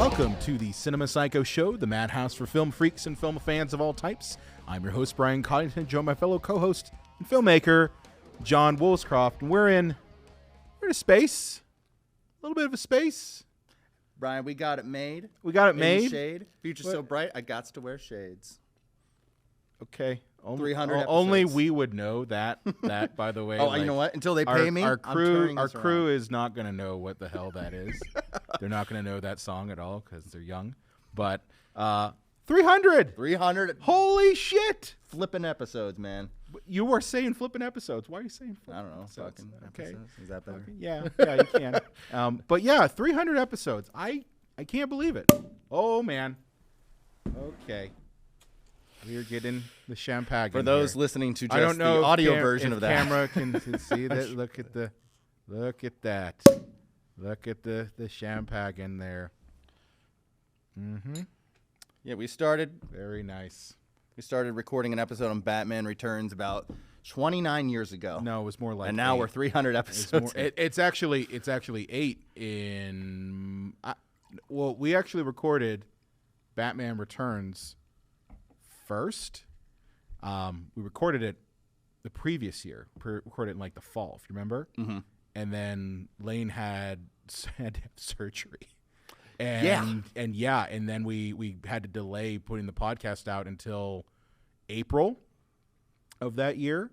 Welcome to the Cinema Psycho Show, the madhouse for film freaks and film fans of all types. I'm your host, Brian Coddington, joined by my fellow co-host and filmmaker, John Woolscroft. And we're in a space, a little bit of a space. Brian, we got it made. We got it made. Shade. Future's so bright, I got to wear shades. Okay. 300 episodes. Only we would know that, by the way. Oh, like, you know what? Until they pay me, our crew is not going to know what the hell that is. They're not going to know that song at all because they're young. But 300. 300. Holy shit. Flipping episodes, man. You were saying flipping episodes. Why are you saying flipping I don't know. episodes? Okay. Episodes. Is that better? Okay. Yeah, you can. But yeah, 300 episodes. I can't believe it. Oh, man. Okay. We're getting the champagne. For those listening to just the audio version of that. Camera can see that. Look at that. Look at the champagne in there. Mm-hmm. Yeah, we started. Very nice. We started recording an episode on Batman Returns about 29 years ago. No, it was more like. And now 8. we're 300 episodes. It's actually 8 in. Well, we actually recorded Batman Returns first. We recorded it the previous year. Recorded it in like the fall, if you remember. Mm-hmm. And then Lane had to have surgery. And then we had to delay putting the podcast out until April of that year,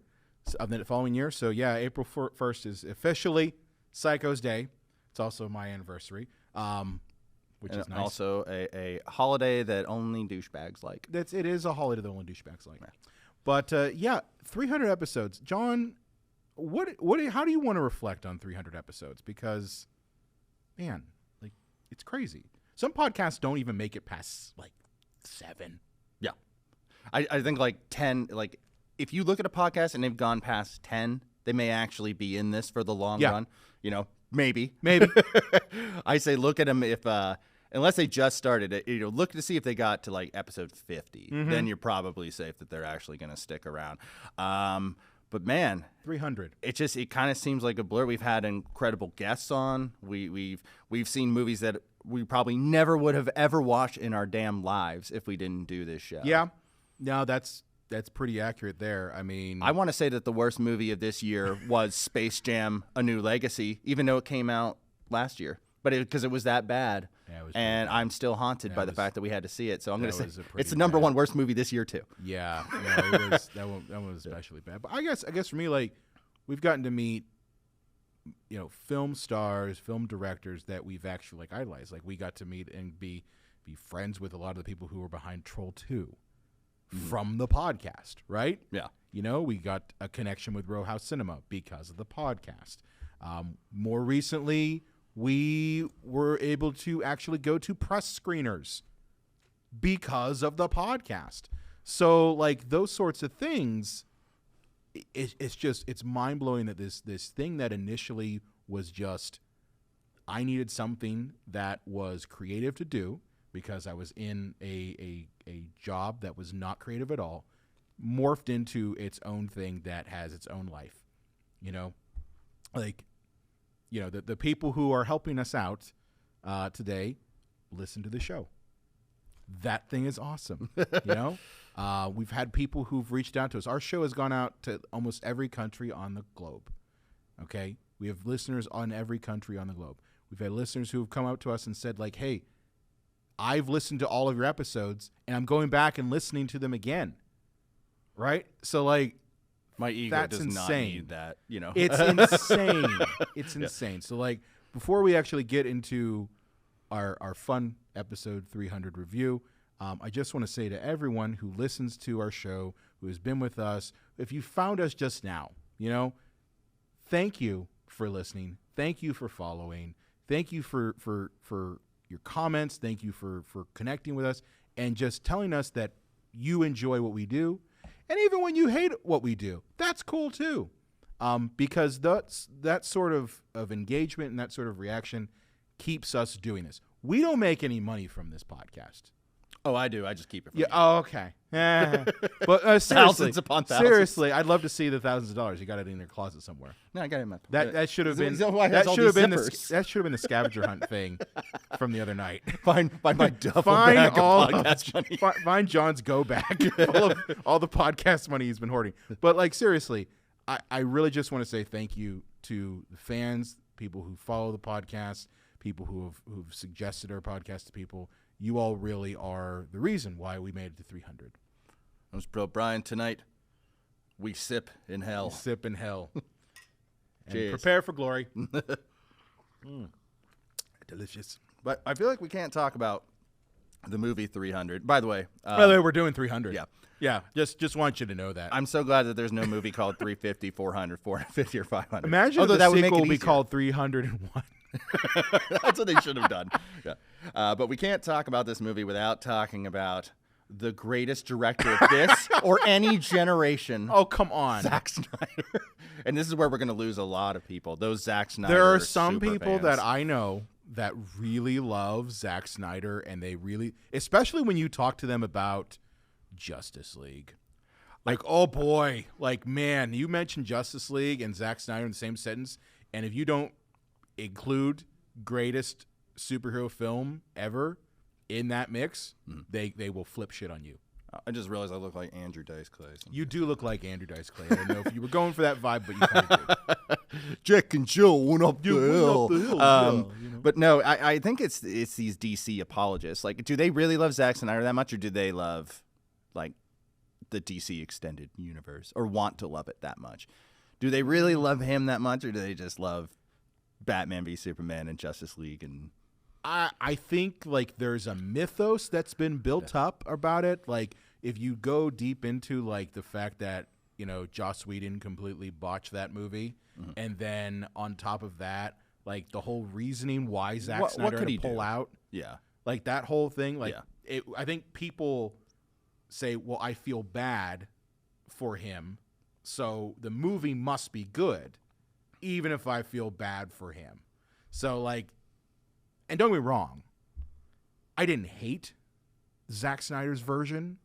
of the following year. So yeah, April 1st is officially Psycho's Day. It's also my anniversary. Which is nice. Also a holiday that only douchebags like. It is a holiday that only douchebags like. Yeah. But 300 episodes. John, how do you want to reflect on 300 episodes? Because, man, like, it's crazy. Some podcasts don't even make it past like 7. Yeah, I think like 10. Like, if you look at a podcast and they've gone past 10, they may actually be in this for the long run. You know. Maybe. I say look at them if unless they just started it, look to see if they got to like episode 50. Mm-hmm. Then you're probably safe that they're actually going to stick around. But man, 300. It kind of seems like a blur. We've had incredible guests on. We've seen movies that we probably never would have ever watched in our damn lives if we didn't do this show. Yeah. No, that's pretty accurate there. I mean, I want to say that the worst movie of this year was Space Jam: A New Legacy, even though it came out last year. But because it was that bad, and I'm still haunted by the fact that we had to see it. So I'm going to say it's the number one worst movie this year too. Yeah, it was, that one was especially bad. But I guess for me, like, we've gotten to meet, film stars, film directors that we've actually like idolized. Like, we got to meet and be friends with a lot of the people who were behind Troll 2. From the podcast, right? Yeah. We got a connection with Row House Cinema because of the podcast. More recently, we were able to actually go to press screeners because of the podcast. So, like, those sorts of things, it's mind-blowing that this thing that initially was just, I needed something that was creative to do, because I was in a job that was not creative at all, morphed into its own thing that has its own life. The people who are helping us out today listen to the show. That thing is awesome. We've had people who've reached out to us. Our show has gone out to almost every country on the globe. Okay? We have listeners on every country on the globe. We've had listeners who have come out to us and said, like, hey, I've listened to all of your episodes, and I'm going back and listening to them again. Right? So, like, my ego does not need that, It's insane. It's insane. So, like, before we actually get into our fun episode 300 review, I just want to say to everyone who listens to our show, who has been with us, if you found us just now, thank you for listening. Thank you for following. Thank you for your comments. Thank you for connecting with us and just telling us that you enjoy what we do. And even when you hate what we do, that's cool too. Because that sort of engagement and that sort of reaction keeps us doing this. We don't make any money from this podcast. Oh, I do. I just keep it. Yeah. Oh, okay. But seriously, thousands upon thousands. Seriously, I'd love to see the thousands of dollars. You got it in your closet somewhere. No, I got it in my. That should have been. That should have been the scavenger hunt thing from the other night. Find my duffel bag of podcast money. Find John's go bag full of all the podcast money he's been hoarding. But like seriously, I really just want to say thank you to the fans, people who follow the podcast, people who've suggested our podcast to people. You all really are the reason why we made it to 300. I was Bro Brian tonight. We sip in hell. We sip in hell. And Cheers. prepare for glory. Delicious. But I feel like we can't talk about the movie 300. By the way, we're doing 300. Yeah. Yeah, just want you to know that. I'm so glad that there's no movie called 350, 400, 450, or 500. Imagine if the sequel would be called 301. That's what they should have done. Yeah. But we can't talk about this movie without talking about the greatest director of this or any generation. Oh, come on. Zack Snyder. And this is where we're going to lose a lot of people. Those Zack Snyder There are some super people fans. that I know that really love Zack Snyder, and they really, especially when you talk to them about Justice League. Like, oh boy, like, man, you mentioned Justice League and Zack Snyder in the same sentence, and if you don't include greatest superhero film ever in that mix, they will flip shit on you. I just realized I look like Andrew Dice Clay. You do look like Andrew Dice Clay. I don't know if you were going for that vibe, but you kind of do. Jack and Jill went up the hill. Yeah, But no, I think it's these DC apologists. Like, do they really love Zack Snyder that much, or do they love like the DC extended universe, or want to love it that much? Do they really love him that much, or do they just love Batman v Superman and Justice League? And I think like there's a mythos that's been built up about it. Like if you go deep into like the fact that, you know, Joss Whedon completely botched that movie, and then on top of that, like the whole reasoning why Zack Snyder had to pull out. Yeah. Like that whole thing, like I think people say, well, I feel bad for him, so the movie must be good, even if I feel bad for him. So like, and don't get me wrong, I didn't hate Zack Snyder's version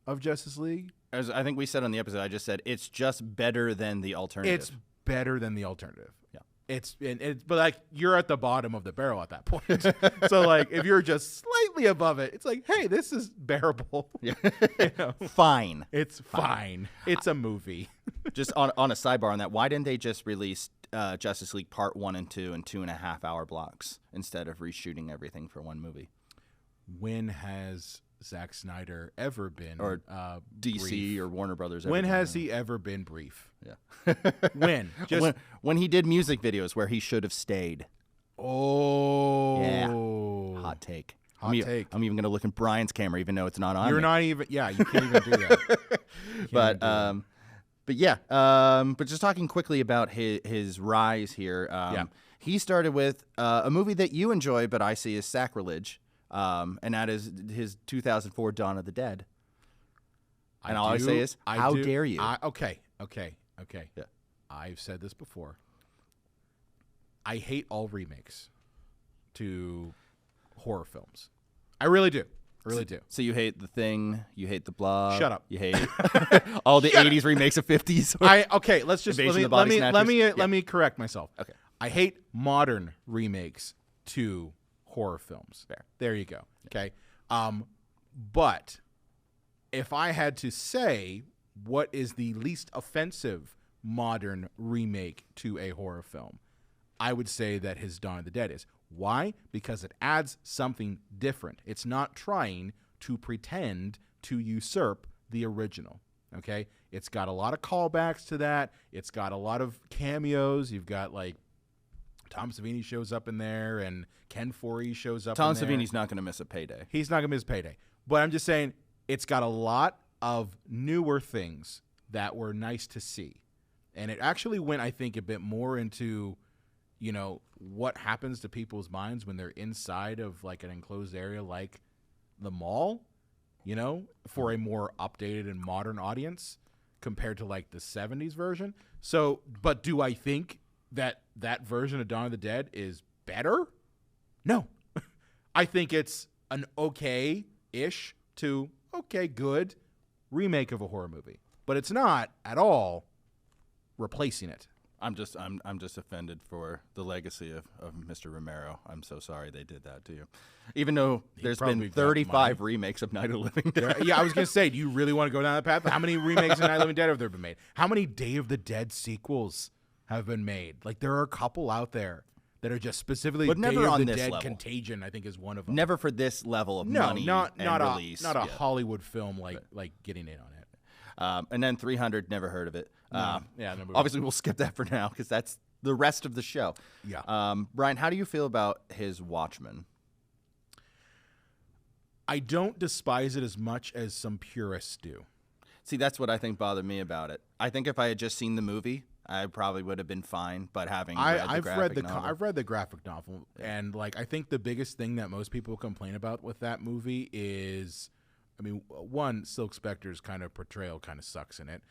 of Justice League. As I think we said on the episode, I just said it's just better than the alternative. It's better than the alternative. Yeah. But like you're at the bottom of the barrel at that point. So like if you're just slightly above it, it's like, hey, this is bearable. Yeah. You know? Fine. It's fine. It's a movie. Just on a sidebar on that, why didn't they just release Justice League Part 1 and 2 in 2.5 hour blocks instead of reshooting everything for one movie? When has Zack Snyder ever been, or DC brief? or Warner Brothers? When has he ever been brief? Yeah. When? Just when he did music videos where he should have stayed. Oh. Yeah. Hot take. Hot take. I'm even going to look in Brian's camera, even though it's not on. You're me. not even. Yeah, you can't even do that. But just talking quickly about his rise here. He started with a movie that you enjoy, but I see as sacrilege, and that is his 2004 Dawn of the Dead. And all I say is, how dare you? Okay. Yeah. I've said this before. I hate all remakes to horror films. I really do. I really do. So you hate The Thing, you hate The Blob. Shut up. You hate all the 80s remakes of 50s. Let's just Invasion of the Body Snatchers? let me correct myself. Okay. I hate modern remakes to horror films. Fair. There you go. Okay. But if I had to say what is the least offensive modern remake to a horror film, I would say that his Dawn of the Dead is. Why? Because it adds something different. It's not trying to pretend to usurp the original. Okay? It's got a lot of callbacks to that. It's got a lot of cameos. You've got like Tom Savini shows up in there, and Ken Foree shows up Tom in there. Savini's not going to miss a payday. He's not going to miss payday. But I'm just saying it's got a lot of newer things that were nice to see. And it actually went, I think, a bit more into, you know, what happens to people's minds when they're inside of like an enclosed area like the mall, you know, for a more updated and modern audience compared to like the 70s version. So, but do I think that that version of Dawn of the Dead is better? No. I think it's an okay-ish to, okay, good remake of a horror movie. But it's not at all replacing it. I'm just offended for the legacy of Mr. Romero. I'm so sorry they did that to you. Even though there's been 35 remakes of Night of the Living Dead. Yeah, I was going to say, do you really want to go down that path? How many remakes of Night of the Living Dead have there been made? How many Day of the Dead sequels have been made? Like, there are a couple out there that are just specifically but never Day of on the this Dead. level. Contagion, I think, is one of them. Never for this level of money not and release. Not a Hollywood film like getting in on it. And then 300, never heard of it. No. Obviously, we'll skip that for now because that's the rest of the show. Yeah. Brian, how do you feel about his Watchmen? I don't despise it as much as some purists do. See, that's what I think bothered me about it. I think if I had just seen the movie, I probably would have been fine. But having I've read the graphic novel, and like I think the biggest thing that most people complain about with that movie is, I mean, one, Silk Spectre's kind of portrayal kind of sucks in it.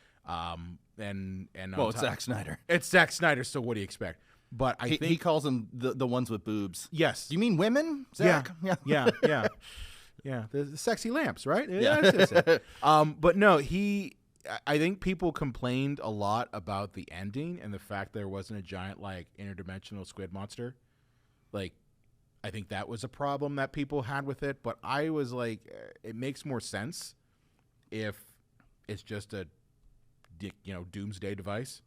It's Zack Snyder. It's Zack Snyder, so what do you expect? But I think he calls them the ones with boobs. Yes. Do you mean women, Zach? Yeah. Yeah, the sexy lamps, right? Yeah. That's it. But no, I think people complained a lot about the ending and the fact there wasn't a giant, like, interdimensional squid monster. Like, I think that was a problem that people had with it. But I was like, it makes more sense if it's just a, doomsday device.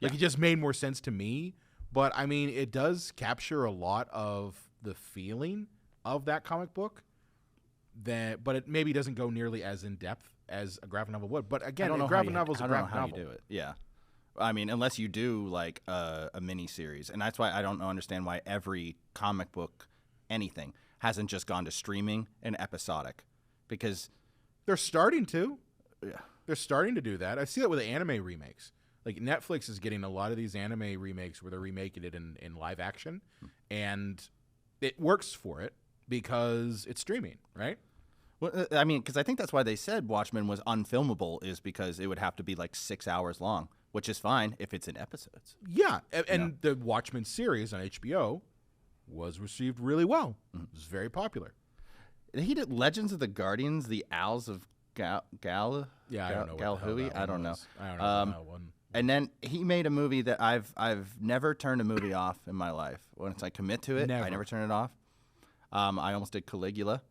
Like, it just made more sense to me. But, I mean, it does capture a lot of the feeling of that comic book. But it maybe doesn't go nearly as in depth as a graphic novel would. But again, a graphic novel is a graphic novel. I don't know how you do it. Yeah, I mean, unless you do like a mini series, and that's why I don't understand why every comic book anything hasn't just gone to streaming and episodic, because they're starting to. Yeah, they're starting to do that. I see that with the anime remakes. Like Netflix is getting a lot of these anime remakes where they're remaking it in live action, and it works for it. Because it's streaming, right? Well, I mean, because I think that's why they said Watchmen was unfilmable, is because it would have to be like 6 hours long, which is fine if it's in episodes. Yeah, and the Watchmen series on HBO was received really well. Mm-hmm. It was very popular. He did Legends of the Guardians, the Owls of Gal. Yeah, I don't know. Galhooey? I don't know. I don't know that one. And then he made a movie that I've never turned a movie off in my life. Once I commit to it, I never turn it off. I almost did Caligula,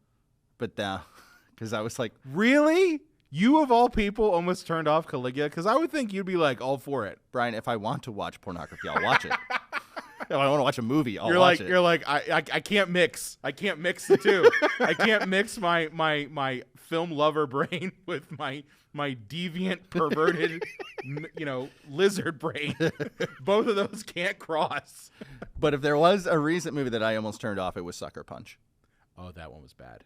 but because I was like, really? You of all people almost turned off Caligula? Because I would think you'd be like all for it. Brian, if I want to watch pornography, I'll watch it. If I want to watch a movie, I'll watch it. You're like, I can't mix. I can't mix the two. I can't mix my film lover brain with my deviant, perverted, lizard brain. Both of those can't cross. But if there was a recent movie that I almost turned off, it was Sucker Punch. Oh, that one was bad.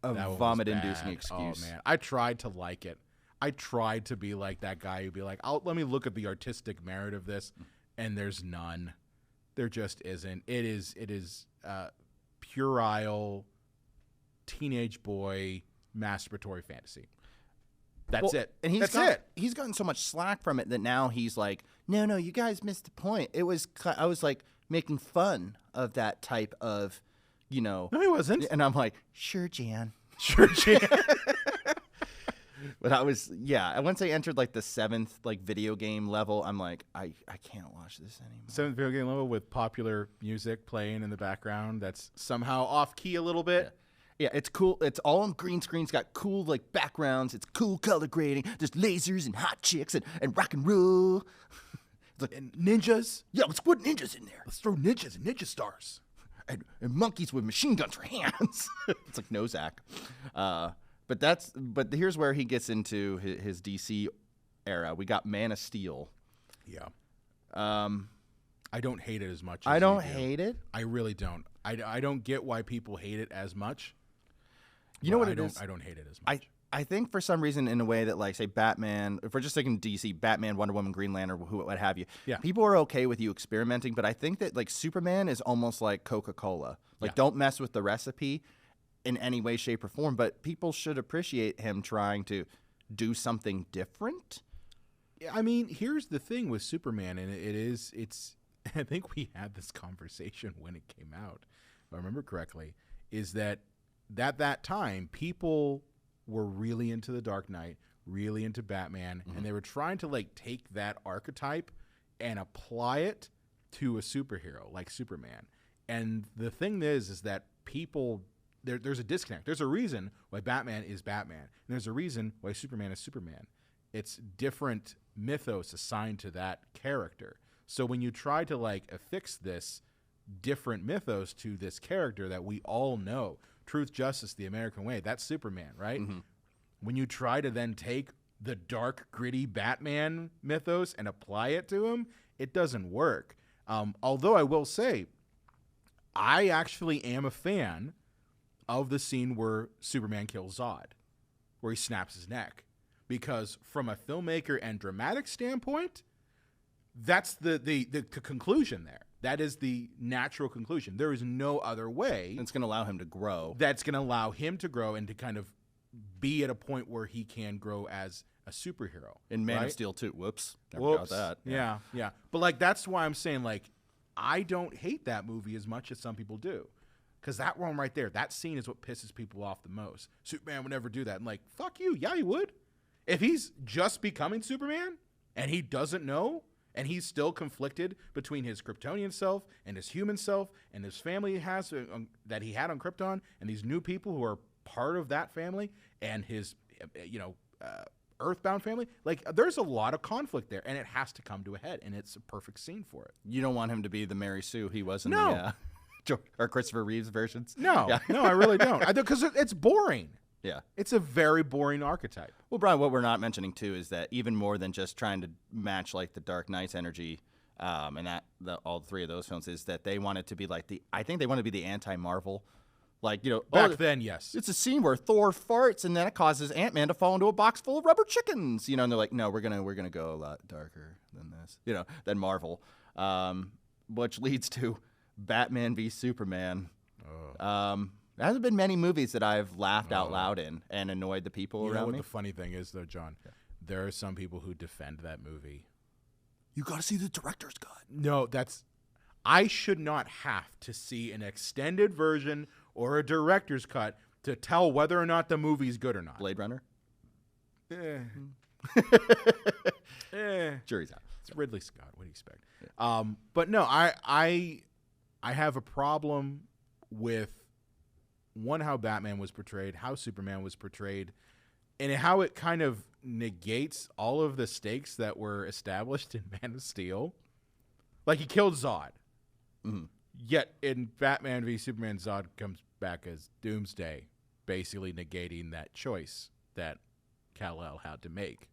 A vomit-inducing excuse. Oh man, I tried to like it. I tried to be like that guy who'd be like, let me look at the artistic merit of this, and there's none. There just isn't. It is puerile teenage boy masturbatory fantasy. That's it. And he's gotten so much slack from it that now he's like, no, you guys missed the point. I was like making fun of that type of, No, he wasn't. And I'm like, sure, Jan. But once I entered like the 7th like video game level, I'm like, I can't watch this anymore. 7th video game level with popular music playing in the background that's somehow off key a little bit. Yeah, it's cool. It's all on green screens. Got cool like backgrounds. It's cool color grading. There's lasers and hot chicks and rock and roll. It's like, and ninjas. Yeah, let's put ninjas in there. Let's throw ninjas and ninja stars. And monkeys with machine guns for hands. It's like no Zach. But here's where he gets into his DC era. We got Man of Steel. Yeah. I don't hate it as much. I don't hate it. I really don't. I don't get why people hate it as much. You know what it is? I don't hate it as much. I think for some reason, in a way that, like, say, Batman, if we're just taking DC, Batman, Wonder Woman, Green Lantern, what have you, people are okay with you experimenting, but I think that, like, Superman is almost like Coca-Cola. Like, don't mess with the recipe in any way, shape, or form, but people should appreciate him trying to do something different. Yeah, I mean, here's the thing with Superman, and it's I think we had this conversation when it came out, if I remember correctly, is that at that time, people were really into the Dark Knight, really into Batman, and they were trying to like take that archetype and apply it to a superhero like Superman. And the thing is that people, there's a disconnect. There's a reason why Batman is Batman, and there's a reason why Superman is Superman. It's different mythos assigned to that character. So when you try to like affix this different mythos to this character that we all know, truth, justice, the American way, that's Superman, right? When you try to then take the dark, gritty Batman mythos and apply it to him, it doesn't work. Although I will say, I actually am a fan of the scene where Superman kills Zod, where he snaps his neck. Because from a filmmaker and dramatic standpoint, that's the conclusion there. That is the natural conclusion. There is no other way. It's going to allow him to grow. That's going to allow him to grow and to kind of be at a point where he can grow as a superhero. In Man of Steel 2. Whoops. Never got that. Yeah. But like that's why I'm saying like I don't hate that movie as much as some people do. Because that one right there, that scene is what pisses people off the most. Superman would never do that. I'm like, fuck you. Yeah, he would. If he's just becoming Superman and he doesn't know and he's still conflicted between his Kryptonian self and his human self and his family he has that he had on Krypton and these new people who are part of that family and his, Earthbound family, like there's a lot of conflict there and it has to come to a head and it's a perfect scene for it. You don't want him to be the Mary Sue he was in the or Christopher Reeves versions? No, I really don't. Because it's boring. Yeah. It's a very boring archetype. Well, Brian, what we're not mentioning, too, is that even more than just trying to match, like, the Dark Knight's energy and all three of those films is that they wanted to be, like, I think they want to be the anti-Marvel. Like, Back then, yes. It's a scene where Thor farts and then it causes Ant-Man to fall into a box full of rubber chickens. And they're like, no, we're gonna go a lot darker than this, than Marvel. Which leads to Batman v Superman. There hasn't been many movies that I've laughed out loud in and annoyed the people around me. You know what the funny thing is, though, John? Yeah. There are some people who defend that movie. You got to see the director's cut. No, I should not have to see an extended version or a director's cut to tell whether or not the movie's good or not. Blade Runner? Jury's out. It's Ridley Scott. What do you expect? Yeah. But no, I have a problem with how Batman was portrayed, how Superman was portrayed, and how it kind of negates all of the stakes that were established in Man of Steel. Like, he killed Zod. Yet in Batman v Superman, Zod comes back as Doomsday, basically negating that choice that Kal-El had to make.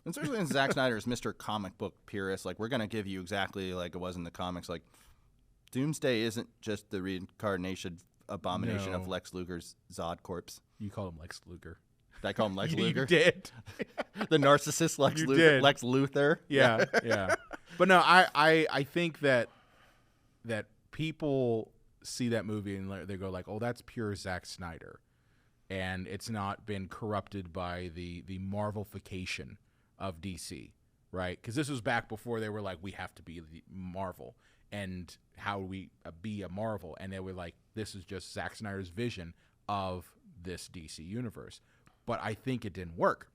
And especially in Zack Snyder's Mr. Comic Book Purist, like, we're going to give you exactly like it was in the comics. Like, Doomsday isn't just the reincarnation abomination of Lex Luger's Zod corpse. You call him Lex Luger. Did I call him Lex Luger? You did. The narcissist Lex Luger. Lex Luthor. Yeah. But no, I think that people see that movie and they go like, oh, that's pure Zack Snyder. And it's not been corrupted by the Marvelification of DC, right? Because this was back before they were like, we have to be the Marvel. And how do we be a Marvel? And they were like, this is just Zack Snyder's vision of this DC universe. But I think it didn't work.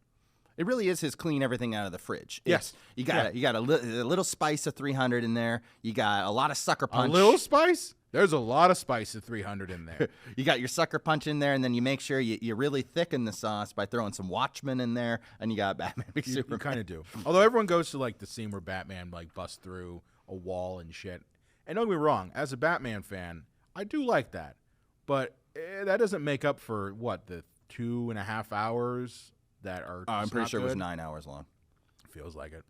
It really is his clean everything out of the fridge. Yes. You got a little spice of 300 in there. You got a lot of sucker punch. A little spice? There's a lot of spice of 300 in there. You got your sucker punch in there, and then you make sure you really thicken the sauce by throwing some Watchmen in there, and you got Batman v Superman. You kind of do. Although everyone goes to like the scene where Batman like busts through a wall and shit. And don't get me wrong, as a Batman fan, I do like that. But that doesn't make up for, the 2.5 hours that are I'm pretty sure it was 9 hours long. Feels like it.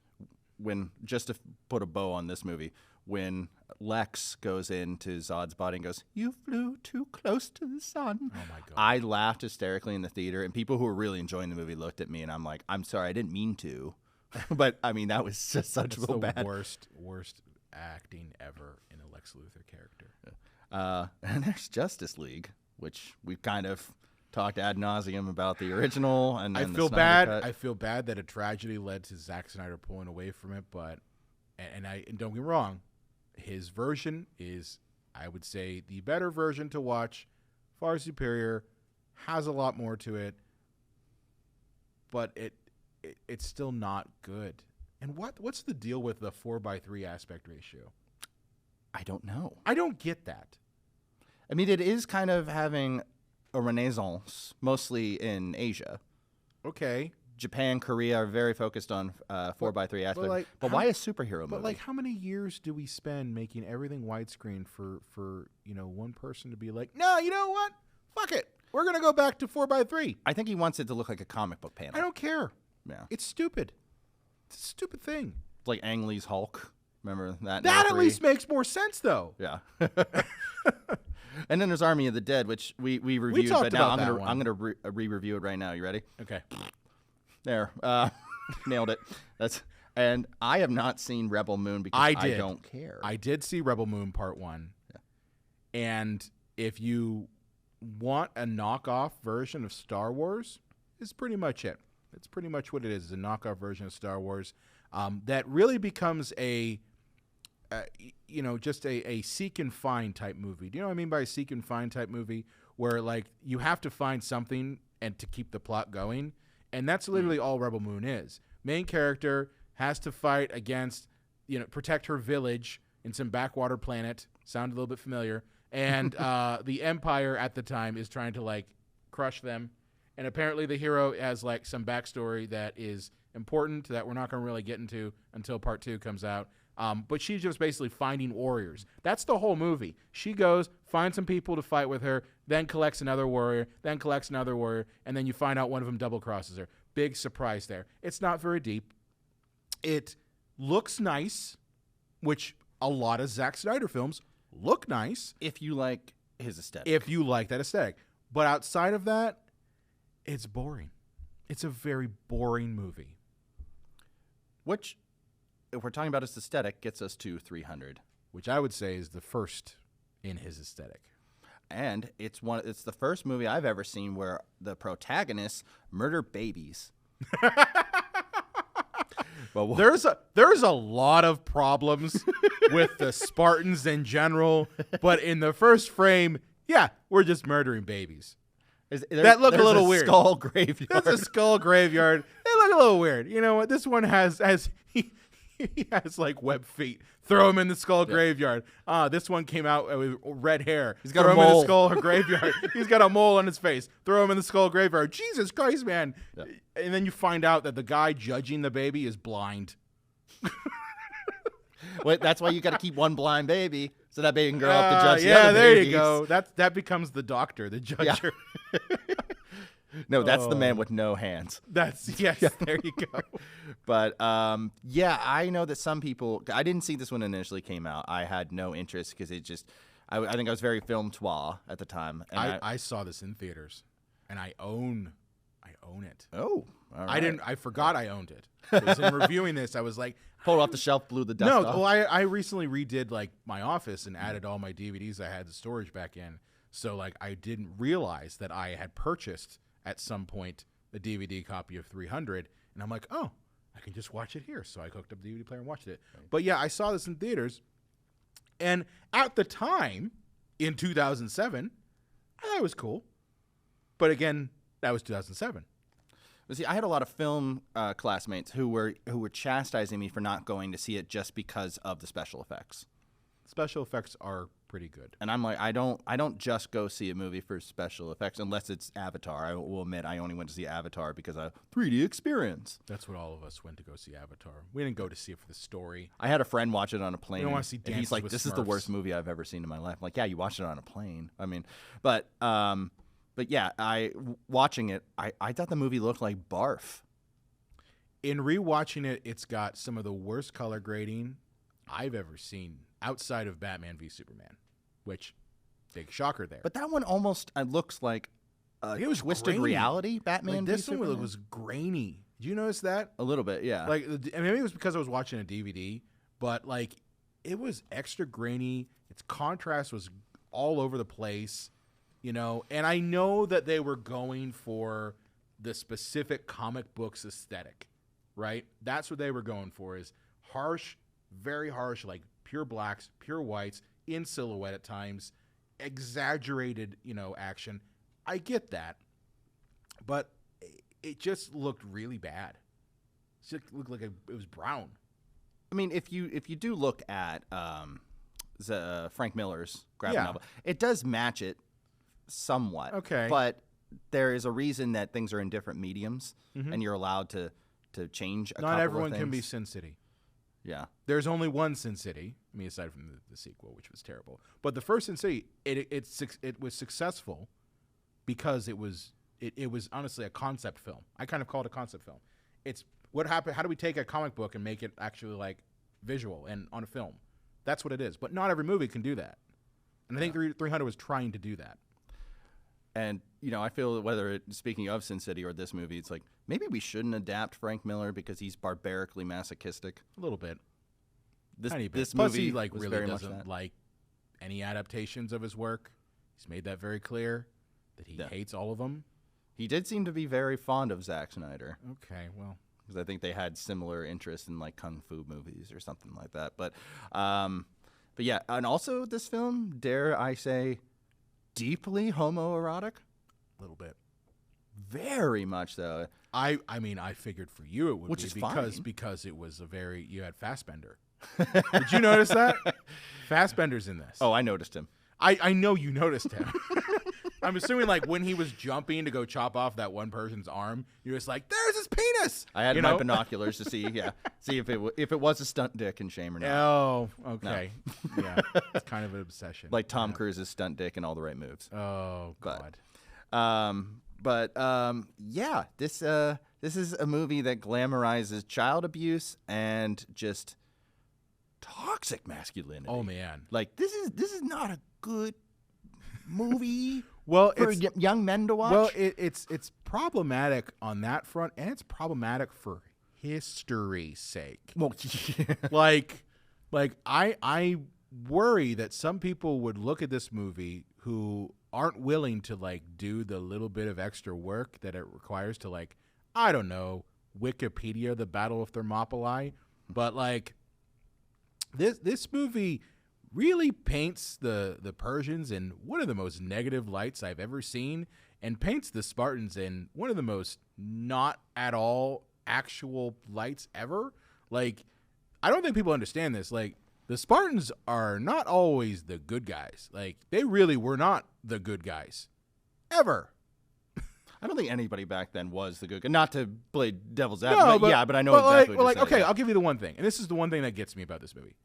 Just to put a bow on this movie, when Lex goes into Zod's body and goes, "You flew too close to the sun." Oh, my God. I laughed hysterically in the theater, and people who were really enjoying the movie looked at me, and I'm like, I'm sorry, I didn't mean to. But, I mean, that was just such a bad. worst acting ever in a Lex Luthor character. And there's Justice League, which we've kind of talked ad nauseum about the original, and then I feel the bad. Snyder cut. I feel bad that a tragedy led to Zack Snyder pulling away from it, but and don't get me wrong, his version is, I would say, the better version to watch far superior, has a lot more to it, but it's still not good. And what's the deal with the 4:3 aspect ratio? I don't know. I don't get that. I mean, it is kind of having a renaissance, mostly in Asia. Okay. Japan, Korea are very focused on 4:3 aspect. But why a superhero movie? But like, how many years do we spend making everything widescreen for one person to be like, no, you know what? Fuck it. We're gonna go back to 4:3. I think he wants it to look like a comic book panel. I don't care. Yeah. It's stupid. It's a stupid thing. It's like Ang Lee's Hulk. Remember that? That at least makes more sense, though. Yeah. And then there's Army of the Dead, which we reviewed, talked but now about I'm gonna re-review it right now. You ready? Okay. There, nailed it. And I have not seen Rebel Moon because I don't care. I did see Rebel Moon Part 1. Yeah. And if you want a knockoff version of Star Wars, is pretty much it. It's pretty much what it is. It's a knockoff version of Star Wars that really becomes just a seek and find type movie. Do you know what I mean by a seek and find type movie? Where like you have to find something and to keep the plot going. And that's literally all Rebel Moon is. Main character has to fight against, protect her village in some backwater planet. Sound a little bit familiar. And the Empire at the time is trying to like crush them. And apparently the hero has like some backstory that is important that we're not going to really get into until Part 2 comes out. But she's just basically finding warriors. That's the whole movie. She goes, finds some people to fight with her, then collects another warrior, and then you find out one of them double crosses her. Big surprise there. It's not very deep. It looks nice, which a lot of Zack Snyder films look nice. If you like his aesthetic. If you like that aesthetic. But outside of that, it's boring. It's a very boring movie. Which, if we're talking about his aesthetic, gets us to 300. Which I would say is the first in his aesthetic. And it's the first movie I've ever seen where the protagonists murder babies. Well, there's a lot of problems with the Spartans in general, but in the first frame, yeah, we're just murdering babies. That look a little weird. Skull graveyard. That's a skull graveyard. They look a little weird. You know what? This one has he has like web feet. Throw him in the skull graveyard. This one came out with red hair. He's got Throw a him in the mole. skull graveyard. He's got a mole on his face. Throw him in the skull graveyard. Jesus Christ, man. Yeah. And then you find out that the guy judging the baby is blind. Wait, that's why you got to keep one blind baby so that baby can grow up to judge the yeah, other there babies. you go. That becomes the doctor, the judger. Yeah. No, that's the man with no hands. Yes, there you go. But yeah, I know that some people. I didn't see this when it initially came out. I had no interest because it just. I think I was very film toi at the time. And I saw this in theaters, and I own it. Oh, all right. I forgot I owned it. Because in reviewing this, I was like, pulled it off the shelf, blew the dust off. Well, I recently redid like my office and added all my DVDs I had the storage back in. So like I didn't realize that I had purchased at some point a DVD copy of 300, and I'm like, oh, I can just watch it here. So I hooked up the DVD player and watched it. Right. But yeah, I saw this in theaters, and at the time, in 2007, I thought it was cool. But again, that was 2007. See, I had a lot of film classmates who were chastising me for not going to see it just because of the special effects. Special effects are pretty good, and I'm like, I don't just go see a movie for special effects unless it's Avatar. I will admit, I only went to see Avatar because of 3D experience. That's what all of us went to go see Avatar. We didn't go to see it for the story. I had a friend watch it on a plane. We don't want to see Dances and he's like, with "This Smurfs. is the worst movie I've ever seen in my life." I'm like, yeah, you watched it on a plane. I mean, but yeah, watching it, I thought the movie looked like barf. In rewatching it, it's got some of the worst color grading I've ever seen outside of Batman v Superman, which big shocker there. But that one almost looks like it was twisted grainy. Reality. Batman like v this Superman one was grainy. Did you notice that? A little bit, yeah. Like, maybe it was because I was watching a DVD, but like it was extra grainy. Its contrast was all over the place. You know, and I know that they were going for the specific comic books aesthetic, right? That's what they were going for, is harsh, very harsh, like pure blacks, pure whites, in silhouette at times. exaggerated, action. I get that, but it just looked really bad. It just looked like it was brown. I mean, if you do look at Frank Miller's graphic novel, it does match it somewhat. Okay, but there is a reason that things are in different mediums, and you're allowed to change. Not everyone can be Sin City. Yeah, there's only one Sin City. I mean, aside from the sequel, which was terrible, but the first Sin City, it was successful because it was honestly a concept film. I kind of call it a concept film. It's what happened. How do we take a comic book and make it actually like visual and on a film? That's what it is. But not every movie can do that, and I think 300 was trying to do that. And, I feel speaking of Sin City or this movie, it's like, maybe we shouldn't adapt Frank Miller because he's barbarically masochistic. A little bit. This Plus, movie he, was really very much doesn't that. like any adaptations of his work. He's made that very clear, that he hates all of them. He did seem to be very fond of Zack Snyder. Okay, well. Because I think they had similar interests in, like, kung fu movies or something like that. But yeah, and also this film, dare I say, deeply homoerotic. A little bit. Very much so. I mean, I figured for you it would Which be is because it was you had Fassbender. Did you notice that? Fassbender's in this. Oh, I noticed him. I know you noticed him. I'm assuming like when he was jumping to go chop off that one person's arm, you're just like, there's his penis. I had my binoculars to see if it was a stunt dick in Shame or not. Oh, okay. No. Yeah, it's kind of an obsession. Like Tom Cruise's stunt dick in All the Right Moves. Oh, God. Yeah, this is a movie that glamorizes child abuse and just toxic masculinity. Oh man, like this is not a good movie. Well, for young men to watch. Well, it's problematic on that front, and it's problematic for history's sake. Well, like I worry that some people would look at this movie who aren't willing to like do the little bit of extra work that it requires to like, I don't know, Wikipedia the Battle of Thermopylae, but like this movie really paints the Persians in one of the most negative lights I've ever seen, and paints the Spartans in one of the most not at all actual lights ever. Like, I don't think people understand this. Like, the Spartans are not always the good guys. Like, they really were not the good guys. Ever. I don't think anybody back then was the good guy. Not to play devil's advocate. Yeah, but I know exactly what you're saying. Okay, I'll give you the one thing. And this is the one thing that gets me about this movie.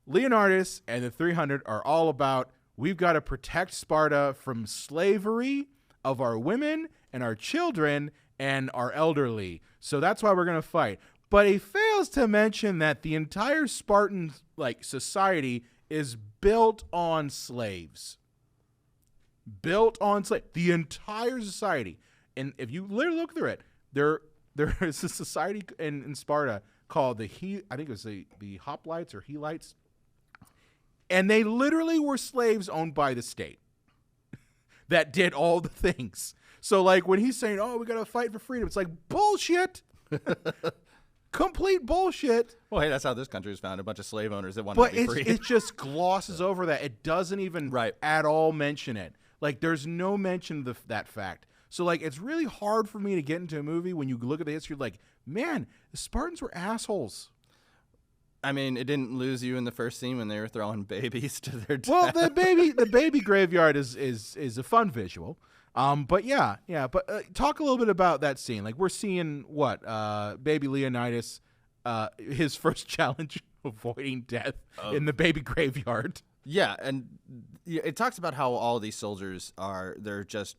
Leonidas and the 300 are all about, we've got to protect Sparta from slavery of our women and our children and our elderly. So that's why we're going to fight. But he fails to mention that the entire Spartan society is built on slaves. Built on slaves. The entire society. And if you literally look through it, there is a society in Sparta called I think it was the Hoplites or Helites. And they literally were slaves owned by the state that did all the things. So, like, when he's saying, oh, we got to fight for freedom, it's like, bullshit. Complete bullshit. Well, hey, that's how this country was founded. A bunch of slave owners that wanted to be free. But it just glosses over that. It doesn't even at all mention it. Like, there's no mention of that fact. So, like, it's really hard for me to get into a movie when you look at the history, like, man, the Spartans were assholes. I mean, it didn't lose you in the first scene when they were throwing babies to their death. Well, the baby graveyard is a fun visual. But yeah. But talk a little bit about that scene. Like, we're seeing what baby Leonidas, his first challenge, avoiding death in the baby graveyard. Yeah, and it talks about how all these soldiers they're just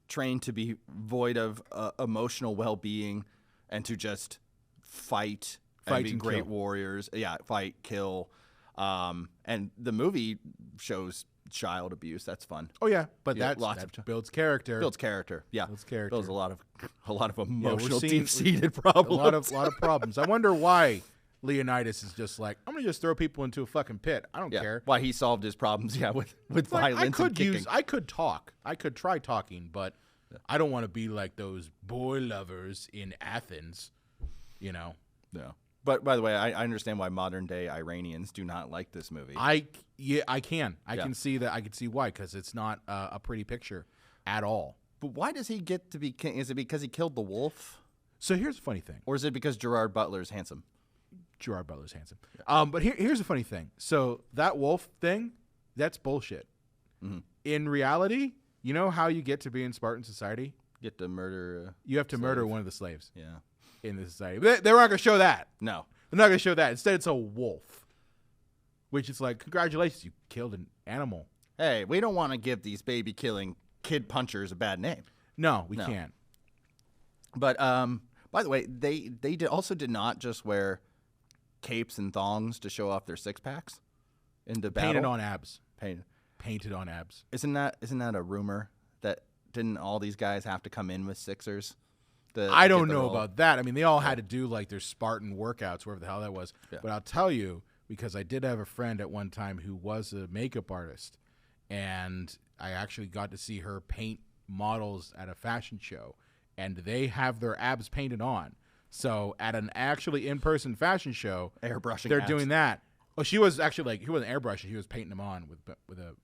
trained to be void of emotional well-being and to just fight and be great warriors. Yeah, fight, kill. And the movie shows child abuse. That's fun. Oh yeah, but that builds character. Builds character. Yeah, builds a lot of emotional, deep-seated problems. A lot of problems. I wonder why Leonidas is just like, I'm gonna just throw people into a fucking pit. I don't care. Why he solved his problems? Yeah, with violence and kicking. I could talk. I could try talking, but I don't want to be like those boy lovers in Athens. You know. Yeah. But by the way, I understand why modern day Iranians do not like this movie. I can see that. I can see why, because it's not a pretty picture at all. But why does he get to be king? Is it because he killed the wolf? So here's the funny thing. Or is it because Gerard Butler is handsome? Gerard Butler's handsome. Yeah. But here's the funny thing. So that wolf thing, that's bullshit. Mm-hmm. In reality, you know how you get to be in Spartan society? You get to murder. You have to murder one of the slaves. Yeah. In the society. But they're not going to show that. No. They're not going to show that. Instead, it's a wolf. Which is like, congratulations, you killed an animal. Hey, we don't want to give these baby-killing kid punchers a bad name. No, we can't. But, by the way, they also did not just wear capes and thongs to show off their six-packs into battle. Painted on abs. Painted on abs. Isn't that a rumor that didn't all these guys have to come in with sixers? I don't know about that. I mean, they all had to do like their Spartan workouts, wherever the hell that was. Yeah. But I'll tell you, because I did have a friend at one time who was a makeup artist, and I actually got to see her paint models at a fashion show, and they have their abs painted on. So at an actually in-person fashion show, airbrushing, they're doing that. Oh, she was actually like, he wasn't airbrushing, he was painting them on with a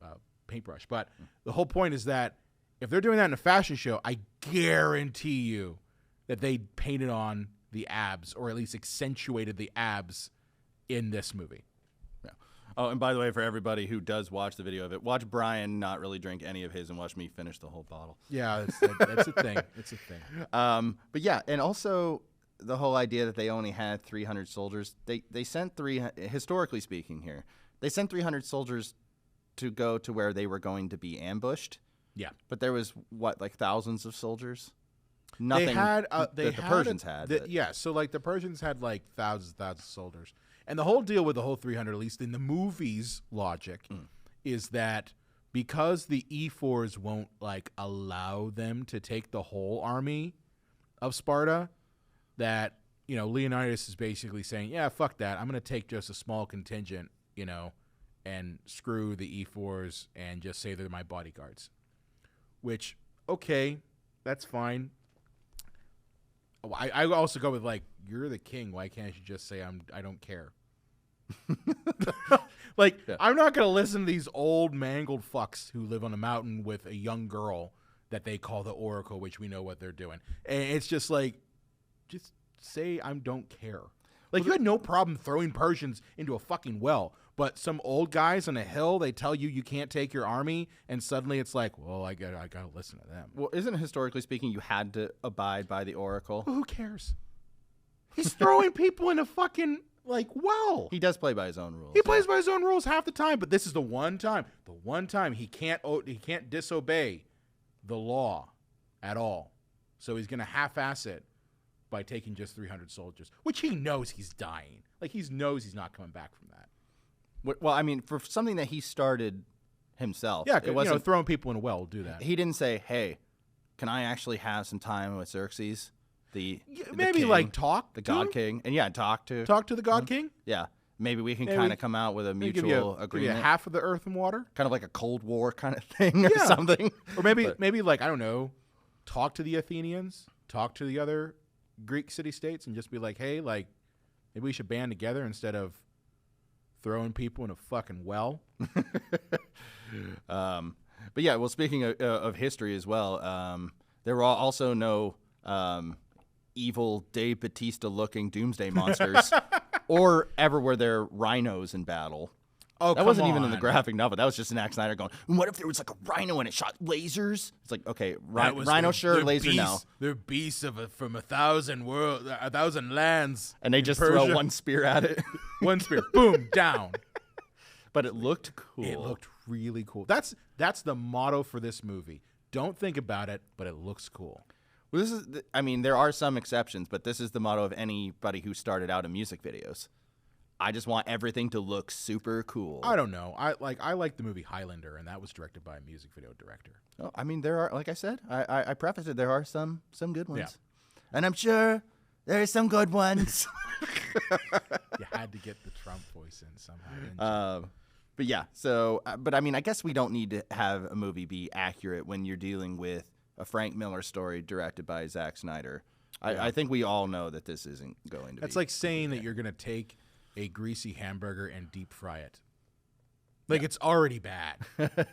paintbrush. But the whole point is that if they're doing that in a fashion show, I guarantee you that they painted on the abs, or at least accentuated the abs in this movie. Yeah. Oh, and by the way, for everybody who does watch the video of it, watch Brian not really drink any of his and watch me finish the whole bottle. Yeah, that's a thing. It's a thing. But yeah, and also the whole idea that they only had 300 soldiers. They sent historically speaking here, they sent 300 soldiers to go to where they were going to be ambushed. Yeah. But there was, like thousands of soldiers? Nothing they had, the Persians had. Yeah, so like the Persians had like thousands of soldiers. And the whole deal with the whole 300, at least in the movie's logic, is that because the E4s won't like allow them to take the whole army of Sparta, that, you know, Leonidas is basically saying, yeah, fuck that. I'm going to take just a small contingent, you know, and screw the E4s and just say they're my bodyguards. Which, okay, that's fine. I also go with, like, you're the king. Why can't you just say I don't care? Like, yeah. I'm not going to listen to these old mangled fucks who live on a mountain with a young girl that they call the Oracle, which we know what they're doing. And it's just like, just say I don't care. Like, you had no problem throwing Persians into a fucking well, but some old guys on a hill, they tell you can't take your army, and suddenly it's like, well, I gotta listen to them. Well, isn't it historically speaking you had to abide by the Oracle? Well, who cares? He's throwing people in a fucking, like, well. He does play by his own rules. He plays by his own rules half the time, but this is the one time he can't disobey the law at all. So he's gonna half-ass it by taking just 300 soldiers, which he knows he's dying. Like, he knows he's not coming back from that. Well, I mean, for something that he started himself. Yeah, it wasn't, throwing people in a well will do that. He didn't say, hey, can I actually have some time with Xerxes, the maybe king, like talk the to God him? King? And yeah, talk to the God King? Yeah. Maybe we can kind of come out with a mutual agreement. Give you half of the earth and water? Kind of like a Cold War kind of thing or something. Or maybe like, I don't know, talk to the Athenians, talk to the other Greek city-states, and just be like, hey, like, maybe we should band together instead of throwing people in a fucking well. But yeah, well, speaking of history as well, there were also no evil Dave Bautista-looking doomsday monsters, or ever were there rhinos in battle. Oh, that wasn't even in the graphic novel. That was just Zack Snyder going, what if there was like a rhino and it shot lasers? It's like, okay, rhino sure, laser no. They're beasts from 1,000 lands. And they just throw one spear at it. One spear, boom, down. But it looked cool. It looked really cool. That's the motto for this movie. Don't think about it, but it looks cool. Well, I mean, there are some exceptions, but this is the motto of anybody who started out in music videos. I just want everything to look super cool. I don't know. I like the movie Highlander, and that was directed by a music video director. Oh, I mean, there are, like I said, I prefaced it, there are some good ones. Yeah. And I'm sure there are some good ones. You had to get the Trump voice in somehow, didn't you? But yeah, so, but I mean, I guess we don't need to have a movie be accurate when you're dealing with a Frank Miller story directed by Zack Snyder. I think we all know that this isn't going to. That's like saying that you're going to take a greasy hamburger and deep fry it. It's already bad.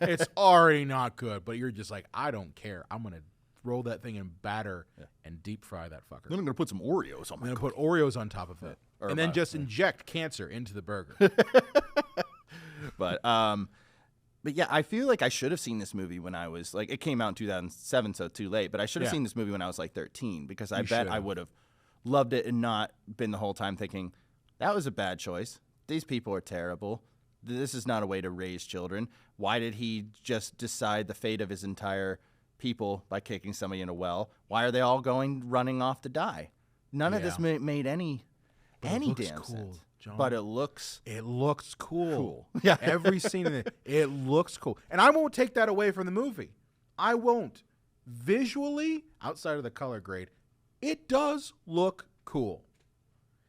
It's already not good, but you're just like, I don't care. I'm going to roll that thing in batter and deep fry that fucker. Then I'm going to put some Oreos on my I'm going to put Oreos on top of it. And then just inject cancer into the burger. But yeah, I feel like I should have seen this movie when I was, it came out in 2007, so too late. But I should have seen this movie when I was 13, because I bet I would have loved it and not been the whole time thinking, that was a bad choice. These people are terrible. This is not a way to raise children. Why did he just decide the fate of his entire people by kicking somebody in a well? Why are they all running off to die? None of this made any damn sense. John. But it looks cool. Yeah, every scene in it looks cool, and I won't take that away from the movie. I won't. Visually, outside of the color grade, it does look cool.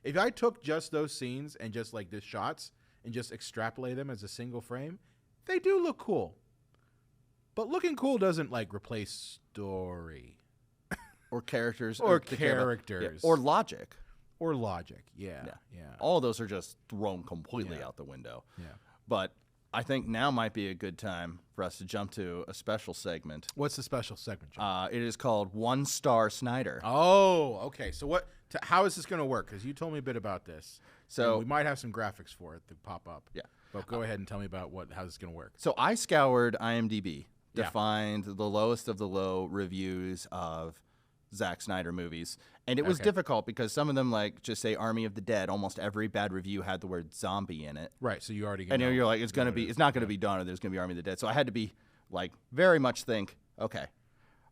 If I took just those scenes and just the shots and just extrapolate them as a single frame, they do look cool. But looking cool doesn't replace story or characters or characters or logic. Or logic, yeah. All of those are just thrown completely out the window. Yeah. But I think now might be a good time for us to jump to a special segment. What's the special segment, John? It is called 1-Star Snyder. Oh, okay. So how is this going to work? Because you told me a bit about this. So and we might have some graphics for it to pop up. Yeah. But go ahead and tell me about how this is going to work. So I scoured IMDb to find the lowest of the low reviews of Zack Snyder movies. And it was difficult because some of them, just say Army of the Dead, almost every bad review had the word zombie in it. Right, so you already know. You're like, it's not going to be Dawn, or there's going to be Army of the Dead. So I had to be, very much think, okay,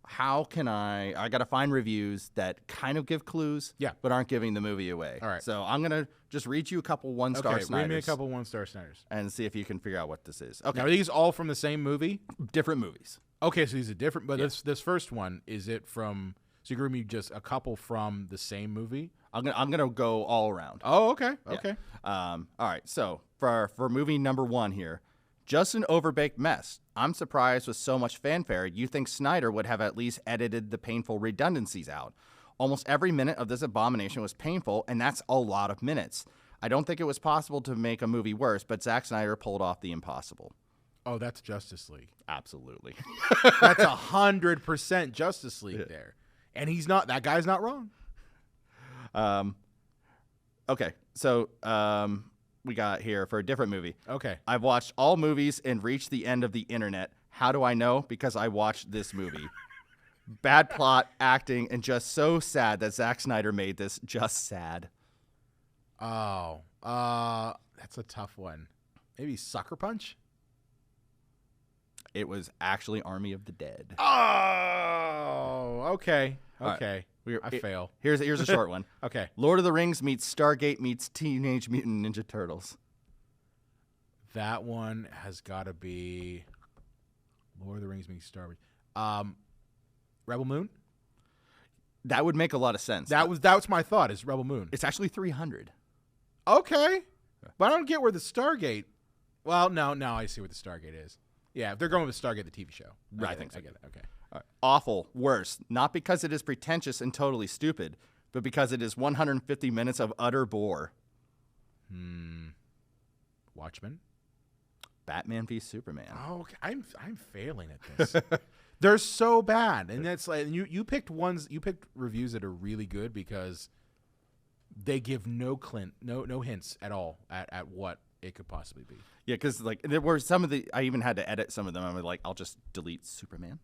how can I got to find reviews that kind of give clues, but aren't giving the movie away. All right. So I'm going to just read you a couple 1-star Snyders. Read me a couple 1-star Snyders. And see if you can figure out what this is. Okay. Now, are these all from the same movie? Different movies. Okay, so these are different, but this first one, is it from... So you're going to be just a couple from the same movie? I'm gonna go all around. Oh, okay. Okay. All right. So for movie number 1 here, just an overbaked mess. I'm surprised with so much fanfare. You think Snyder would have at least edited the painful redundancies out. Almost every minute of this abomination was painful, and that's a lot of minutes. I don't think it was possible to make a movie worse, but Zack Snyder pulled off the impossible. Oh, that's Justice League. Absolutely. That's 100% Justice League there. And he's not. That guy's not wrong. Okay, so we got here for a different movie. Okay. I've watched all movies and reached the end of the internet. How do I know? Because I watched this movie. Bad plot, acting, and just so sad that Zack Snyder made this just sad. Oh, that's a tough one. Maybe Sucker Punch? It was actually Army of the Dead. Oh, okay. Okay. Right. I fail. Here's a short one. Okay. Lord of the Rings meets Stargate meets Teenage Mutant Ninja Turtles. That one has got to be Lord of the Rings meets Stargate. Rebel Moon? That would make a lot of sense. That's my thought, is Rebel Moon. It's actually 300. Okay. But I don't get where the Stargate... Well, no, I see what the Stargate is. Yeah, if they're going with Stargate, the TV show. I think so. I get it. Okay. Right. Awful. Worse. Not because it is pretentious and totally stupid, but because it is 150 minutes of utter bore. Watchmen? Batman v Superman. Oh, okay. I'm failing at this. They're so bad, and that's you picked reviews that are really good because they give no hints at all at what it could possibly be. Yeah, because there were some of I even had to edit some of them. I was like, I'll just delete Superman.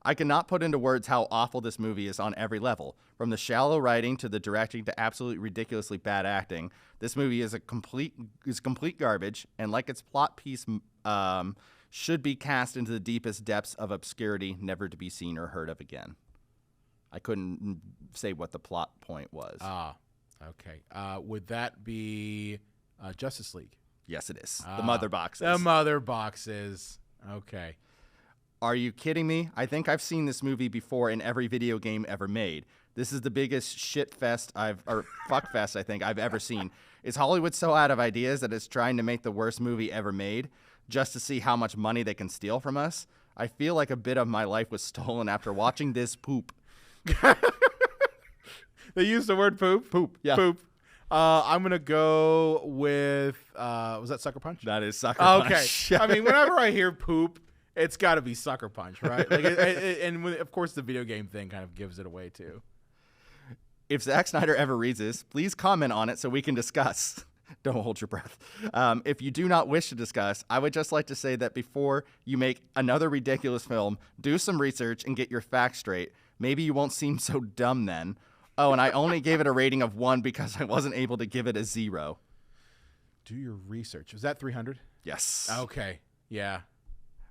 I cannot put into words how awful this movie is on every level. From the shallow writing to the directing to absolutely ridiculously bad acting, this movie is complete garbage, and like its plot piece should be cast into the deepest depths of obscurity, never to be seen or heard of again. I couldn't say what the plot point was. Okay. Would that be Justice League? Yes, it is. The mother boxes. The mother boxes. Okay. Are you kidding me? I think I've seen this movie before in every video game ever made. This is the biggest shit fest fuck fest I think I've ever seen. Is Hollywood so out of ideas that it's trying to make the worst movie ever made just to see how much money they can steal from us? I feel like a bit of my life was stolen after watching this poop. They use the word poop. Poop. Yeah. Poop. I'm gonna go with was that Sucker Punch? That is Sucker Punch. Okay. I mean, whenever I hear poop, it's got to be Sucker Punch, right? Like, and of course, the video game thing kind of gives it away too. If Zack Snyder ever reads this, please comment on it so we can discuss. Don't hold your breath. If you do not wish to discuss, I would just like to say that before you make another ridiculous film, do some research and get your facts straight. Maybe you won't seem so dumb then. Oh, and I only gave it a rating of 1 because I wasn't able to give it a 0. Do your research. Was that 300? Yes. Okay. Yeah.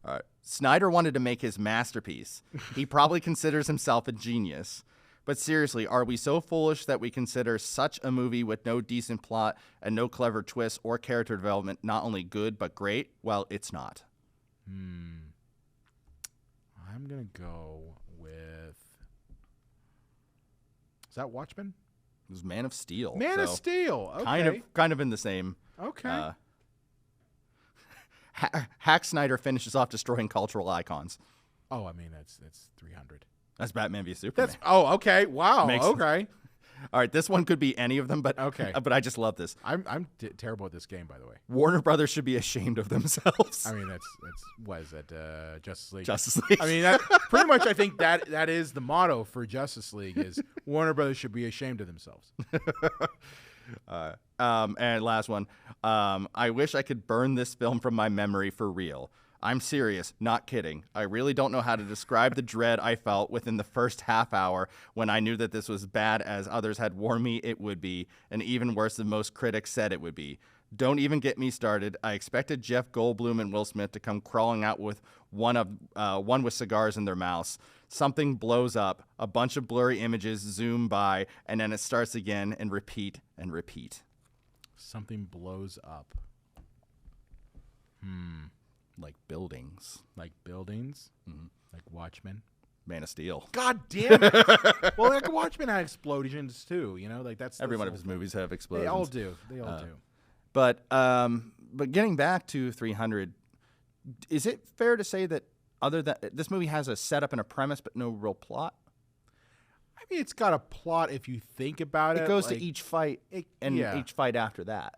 All right. Snyder wanted to make his masterpiece. He probably considers himself a genius. But seriously, are we so foolish that we consider such a movie with no decent plot and no clever twists or character development not only good but great? Well, it's not. I'm going to go with... Is that Watchmen? It was Man of Steel. Man of Steel. Okay. Kind of in the same. Okay. Hack Snyder finishes off destroying cultural icons. Oh, I mean, that's 300. That's Batman v Superman. Okay. Wow. Okay. All right, this one could be any of them, but okay. But I just love this. I'm terrible at this game, by the way. Warner Brothers should be ashamed of themselves. I mean, that's what is that? Justice League. Justice League. I mean, that pretty much. I think that is the motto for Justice League: is Warner Brothers should be ashamed of themselves. And last one. I wish I could burn this film from my memory for real. I'm serious, not kidding. I really don't know how to describe the dread I felt within the first half hour when I knew that this was bad as others had warned me it would be, and even worse than most critics said it would be. Don't even get me started. I expected Jeff Goldblum and Will Smith to come crawling out with one with cigars in their mouths. Something blows up, a bunch of blurry images zoom by, and then it starts again and repeat and repeat. Something blows up. Like buildings. Like buildings? Mm-hmm. Like Watchmen? Man of Steel. God damn it! Well, like Watchmen had explosions too, you know? Like that's every one of his movies have explosions. They all do. They all do. But getting back to 300, is it fair to say that other than this movie has a setup and a premise but no real plot? I mean, it's got a plot if you think about it. It goes to each fight and each fight after that.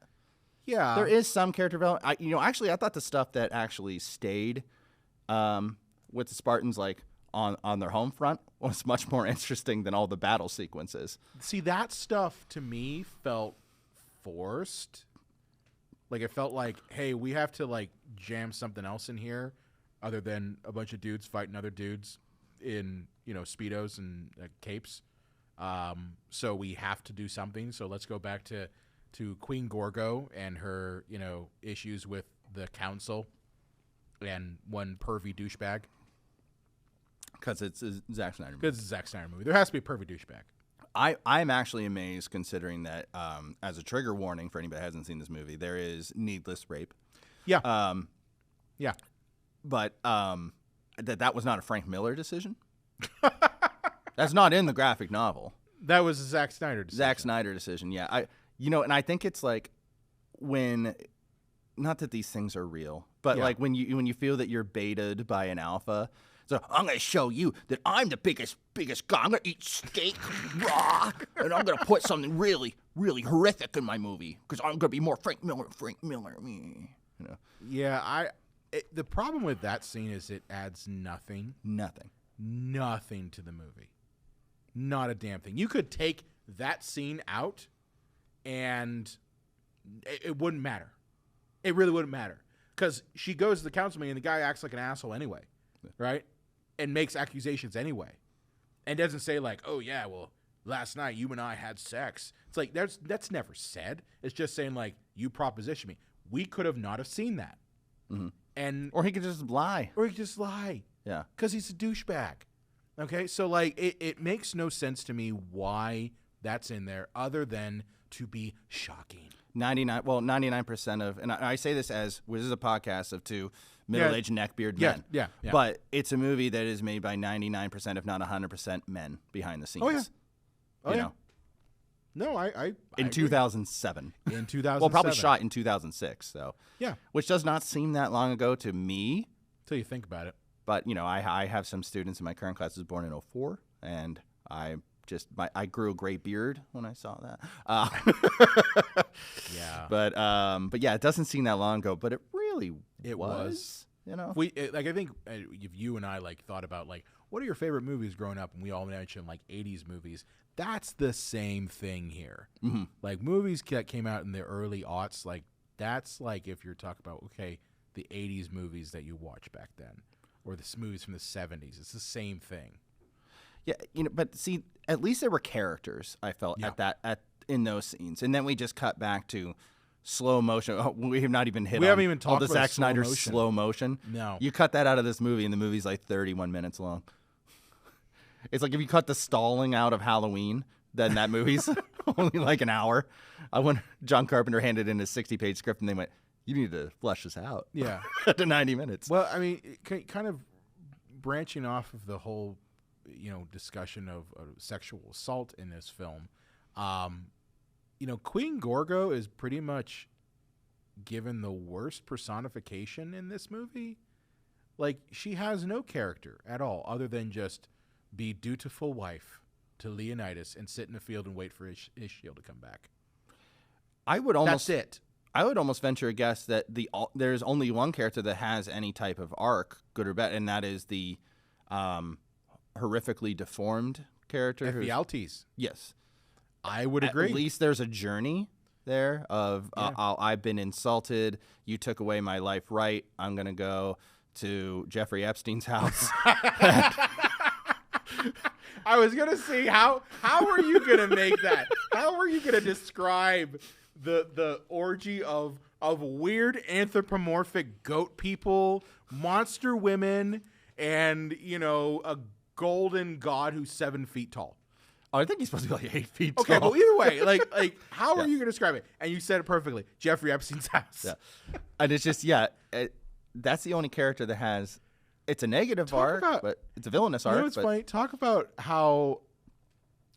Yeah. There is some character development. I thought the stuff that actually stayed with the Spartans, like on their home front, was much more interesting than all the battle sequences. See, that stuff to me felt forced. Like, it felt like, hey, we have to, like, jam something else in here other than a bunch of dudes fighting other dudes in, speedos and capes. So we have to do something. So let's go back to Queen Gorgo and her, issues with the council and one pervy douchebag. Because it's a Zack Snyder movie. Because it's a Zack Snyder movie. There has to be a pervy douchebag. I'm actually amazed considering that as a trigger warning for anybody who hasn't seen this movie, there is needless rape. Yeah. Yeah. But that was not a Frank Miller decision. That's not in the graphic novel. That was a Zack Snyder decision. Zack Snyder decision, yeah. And I think it's like when, not that these things are real, but like when you feel that you're baited by an alpha. So I'm going to show you that I'm the biggest guy. I'm going to eat steak raw, and I'm going to put something really, really horrific in my movie because I'm going to be more Frank Miller. Yeah, the problem with that scene is it adds nothing to the movie. Not a damn thing. You could take that scene out, and it wouldn't matter. It really wouldn't matter because she goes to the council meeting, and the guy acts like an asshole anyway, right? And makes accusations anyway, and doesn't say like, "Oh yeah, well, last night you and I had sex." It's like that's never said. It's just saying like, "You propositioned me." We could have not have seen that, or he could just lie. Yeah, because he's a douchebag. Okay, so like it makes no sense to me why that's in there, other than to be shocking. 99% of, and I say this as this is a podcast of two middle-aged neckbeard men. Yeah. But it's a movie that is made by 99%, if not 100%, men behind the scenes. Oh yeah. No, I in 2007. In 2007. Well, probably shot in 2006. So yeah, which does not seem that long ago to me. Till you think about it. But I have some students in my current class who was born in 2004, and I grew a gray beard when I saw that. Yeah. But yeah, it doesn't seem that long ago, but it really was. You know, I think if you and I thought about what are your favorite movies growing up, and we all mentioned 80s movies. That's the same thing here. Mm-hmm. Movies that came out in the early aughts, that's if you're talking about the 80s movies that you watched back then, or the movies from the 70s. It's the same thing. Yeah, but see, at least there were characters. I felt in those scenes, and then we just cut back to slow motion. Oh, we have not even hit. We haven't even talked the about Zack Snyder slow motion. No, you cut that out of this movie, and the movie's 31 minutes long. It's if you cut the stalling out of Halloween, then that movie's only an hour. When John Carpenter handed in his 60-page script, and they went, "You need to flesh this out." Yeah, to 90 minutes. Well, I mean, kind of branching off of the whole discussion of sexual assault in this film, Queen Gorgo is pretty much given the worst personification in this movie. She has no character at all other than just be dutiful wife to Leonidas and sit in the field and wait for Ephialtes to come back. That's it. I would almost venture a guess that there's only one character that has any type of arc, good or bad, and that is the horrifically deformed character. Ephialtes. Yes. I would agree. At least there's a journey there of I've been insulted. You took away my life right. I'm going to go to Jeffrey Epstein's house. I was going to say, how are you going to make that? How are you going to describe the orgy of weird anthropomorphic goat people, monster women, and, a golden god who's 7 feet tall? Oh, I think he's supposed to be 8 feet tall. Okay, well, either way, how are you going to describe it? And you said it perfectly. Jeffrey Epstein's house. Yeah. And it's just, that's the only character that has, it's a negative arc, but it's a villainous arc. It's funny. Talk about how,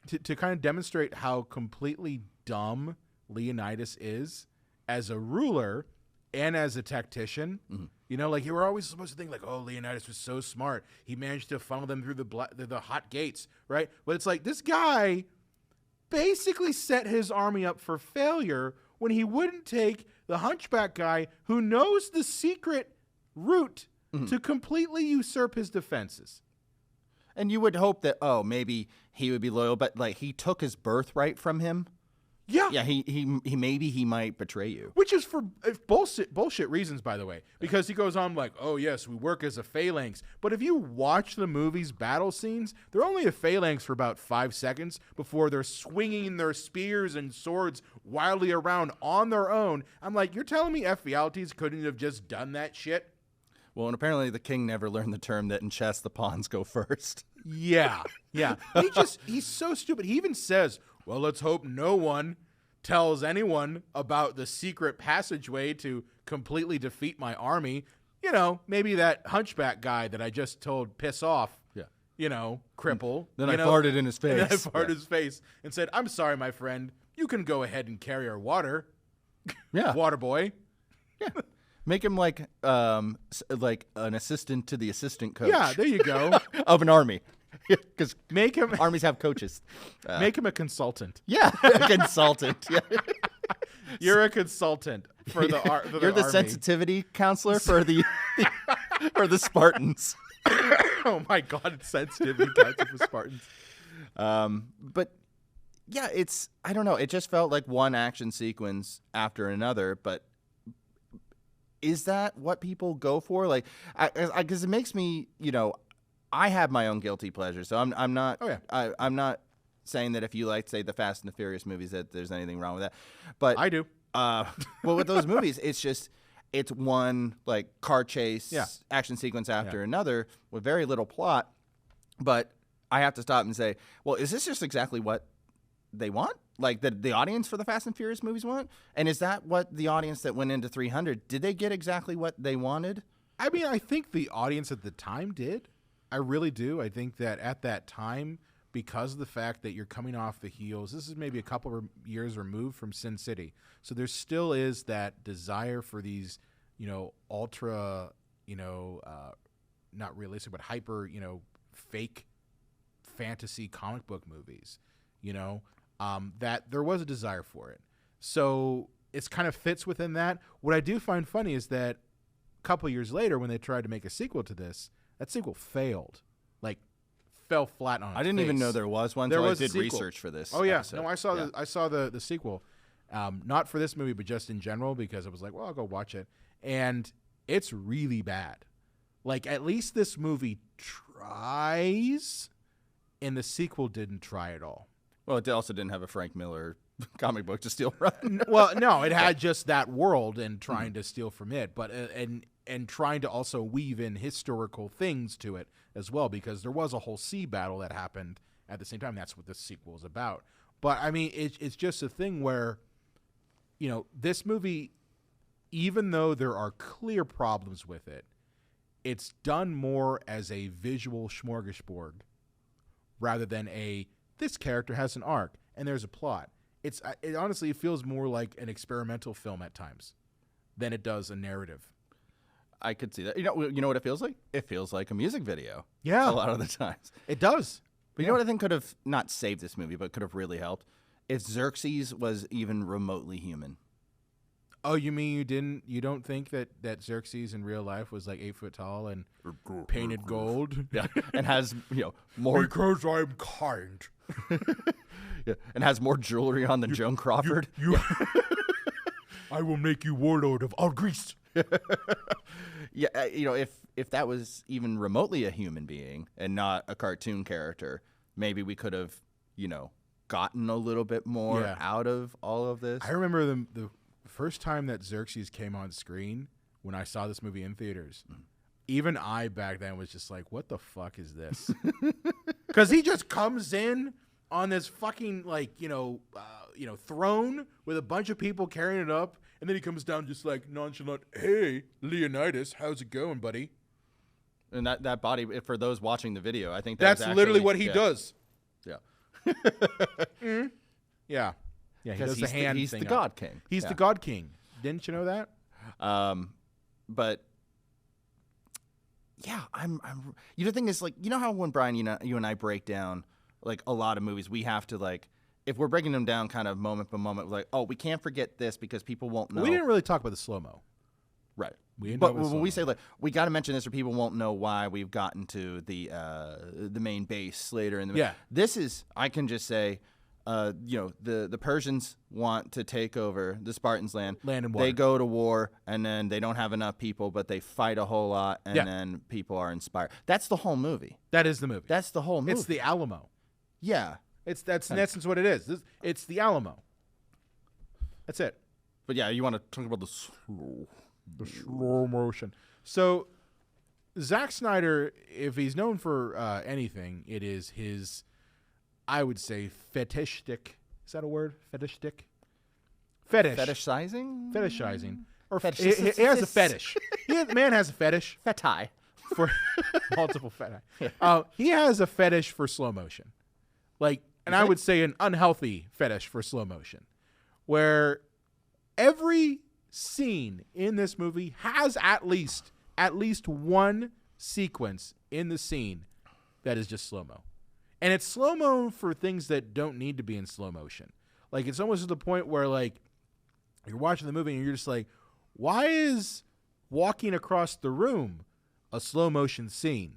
to kind of demonstrate how completely dumb Leonidas is as a ruler and as a tactician. Mm-hmm. You were always supposed to think oh, Leonidas was so smart. He managed to funnel them through the hot gates, right? But it's this guy basically set his army up for failure when he wouldn't take the hunchback guy who knows the secret route to completely usurp his defenses. And you would hope that, maybe he would be loyal, but he took his birthright from him. Yeah. Yeah, he might betray you. Which is for bullshit reasons, by the way. Because he goes on oh, yes, we work as a phalanx. But if you watch the movie's battle scenes, they're only a phalanx for about 5 seconds before they're swinging their spears and swords wildly around on their own. I'm you're telling me Ephialtes couldn't have just done that shit? Well, and apparently the king never learned the term that in chess the pawns go first. Yeah. He's so stupid. He even says, well, let's hope no one tells anyone about the secret passageway to completely defeat my army. Maybe that hunchback guy that I just told piss off. Yeah. Cripple. Then I farted in his face. And I farted in his face and said, I'm sorry, my friend. You can go ahead and carry our water. Yeah. Water boy. Yeah. Make him like an assistant to the assistant coach. Yeah, there you go. Of an army. Because armies have coaches. Make him a consultant. Yeah, a consultant. Yeah. You're a consultant for the art. You're the sensitivity counselor for the Spartans. Oh my God, sensitivity counselor for Spartans. But yeah, I don't know. It just felt like one action sequence after another. But is that what people go for? Because it makes me, I have my own guilty pleasure, so I'm not. Oh, yeah. I'm not saying that if you like, say, the Fast and the Furious movies, that there's anything wrong with that. But I do. Well, with those movies, it's one car chase action sequence after another with very little plot. But I have to stop and say, well, is this just exactly what they want? The audience for the Fast and Furious movies want? And is that what the audience that went into 300, did they get exactly what they wanted? I mean, I think the audience at the time did. I really do. I think that at that time, because of the fact that you're coming off the heels, this is maybe a couple of years removed from Sin City. So there still is that desire for these, ultra, not realistic, but hyper, fake fantasy comic book movies, you know, that there was a desire for it. So it's kind of fits within that. What I do find funny is that a couple years later, when they tried to make a sequel to this, that sequel failed. Like, fell flat on its I didn't even know there was one. There was I did research for this. Oh yeah, episode. no, I saw the sequel, not for this movie, but just in general, because I was like, well, I'll go watch it, and it's really bad. Like, at least this movie tries, and the sequel didn't try at all. Well, it also didn't have a Frank Miller comic book to steal from. Well, no, it had just that world and trying to steal from it, but and trying to also weave in historical things to it as well, because there was a whole sea battle that happened at the same time. That's what this sequel is about. But I mean, it's just a thing where, you know, this movie, even though there are clear problems with it, it's done more as a visual smorgasbord rather than this character has an arc and there's a plot. It honestly feels more like an experimental film at times than it does a narrative. I could see that. You know what it feels like? It feels like a music video. Yeah. A lot of the times. It does. But you know what I think could have not saved this movie, but could have really helped? If Xerxes was even remotely human. Oh, you mean you don't think that Xerxes in real life was like 8 foot tall and painted gold? Yeah. And has, more. Because I'm kind. Yeah. And has more jewelry on than Joan Crawford. I will make you warlord of all Greece. Yeah, if that was even remotely a human being and not a cartoon character, maybe we could have, gotten a little bit more out of all of this. I remember the first time that Xerxes came on screen when I saw this movie in theaters. Even I back then was just like, what the fuck is this? Because he just comes in on this fucking throne with a bunch of people carrying it up. And then he comes down just like nonchalant, hey, Leonidas, how's it going, buddy? And that body, for those watching the video, I think that's literally what he does. Yeah. Yeah. Yeah, he does the hand He's thing the God King. He's the God King. Didn't you know that? But yeah, the thing is, like, how when Brian, you and I break down like a lot of movies, we have to like, if we're breaking them down kind of moment by moment, we're like, oh, we can't forget this because people won't know. We didn't really talk about the slow-mo. Right. But when we say, like, we got to mention this or people won't know why we've gotten to the main base later in the movie. Yeah. This is, I can just say, the Persians want to take over the Spartans' land. Land and water. They go to war, and then they don't have enough people, but they fight a whole lot, and then people are inspired. That's the whole movie. That is the movie. That's the whole movie. It's the Alamo. Yeah. That's in essence what it is. It's the Alamo. That's it. But yeah, you want to talk about the slow motion. So Zack Snyder, if he's known for anything, it is his, I would say, fetishistic. Is that a word? Fetishistic? Fetish. Fetishizing? Fetishizing. Or he has a fetish. Man has a fetish. Feti. For multiple feti. He has a fetish for slow motion. And I would say an unhealthy fetish for slow motion, where every scene in this movie has at least one sequence in the scene that is just slow-mo. And it's slow-mo for things that don't need to be in slow motion. Like, it's almost to the point where, like, you're watching the movie and you're just like, why is walking across the room a slow motion scene?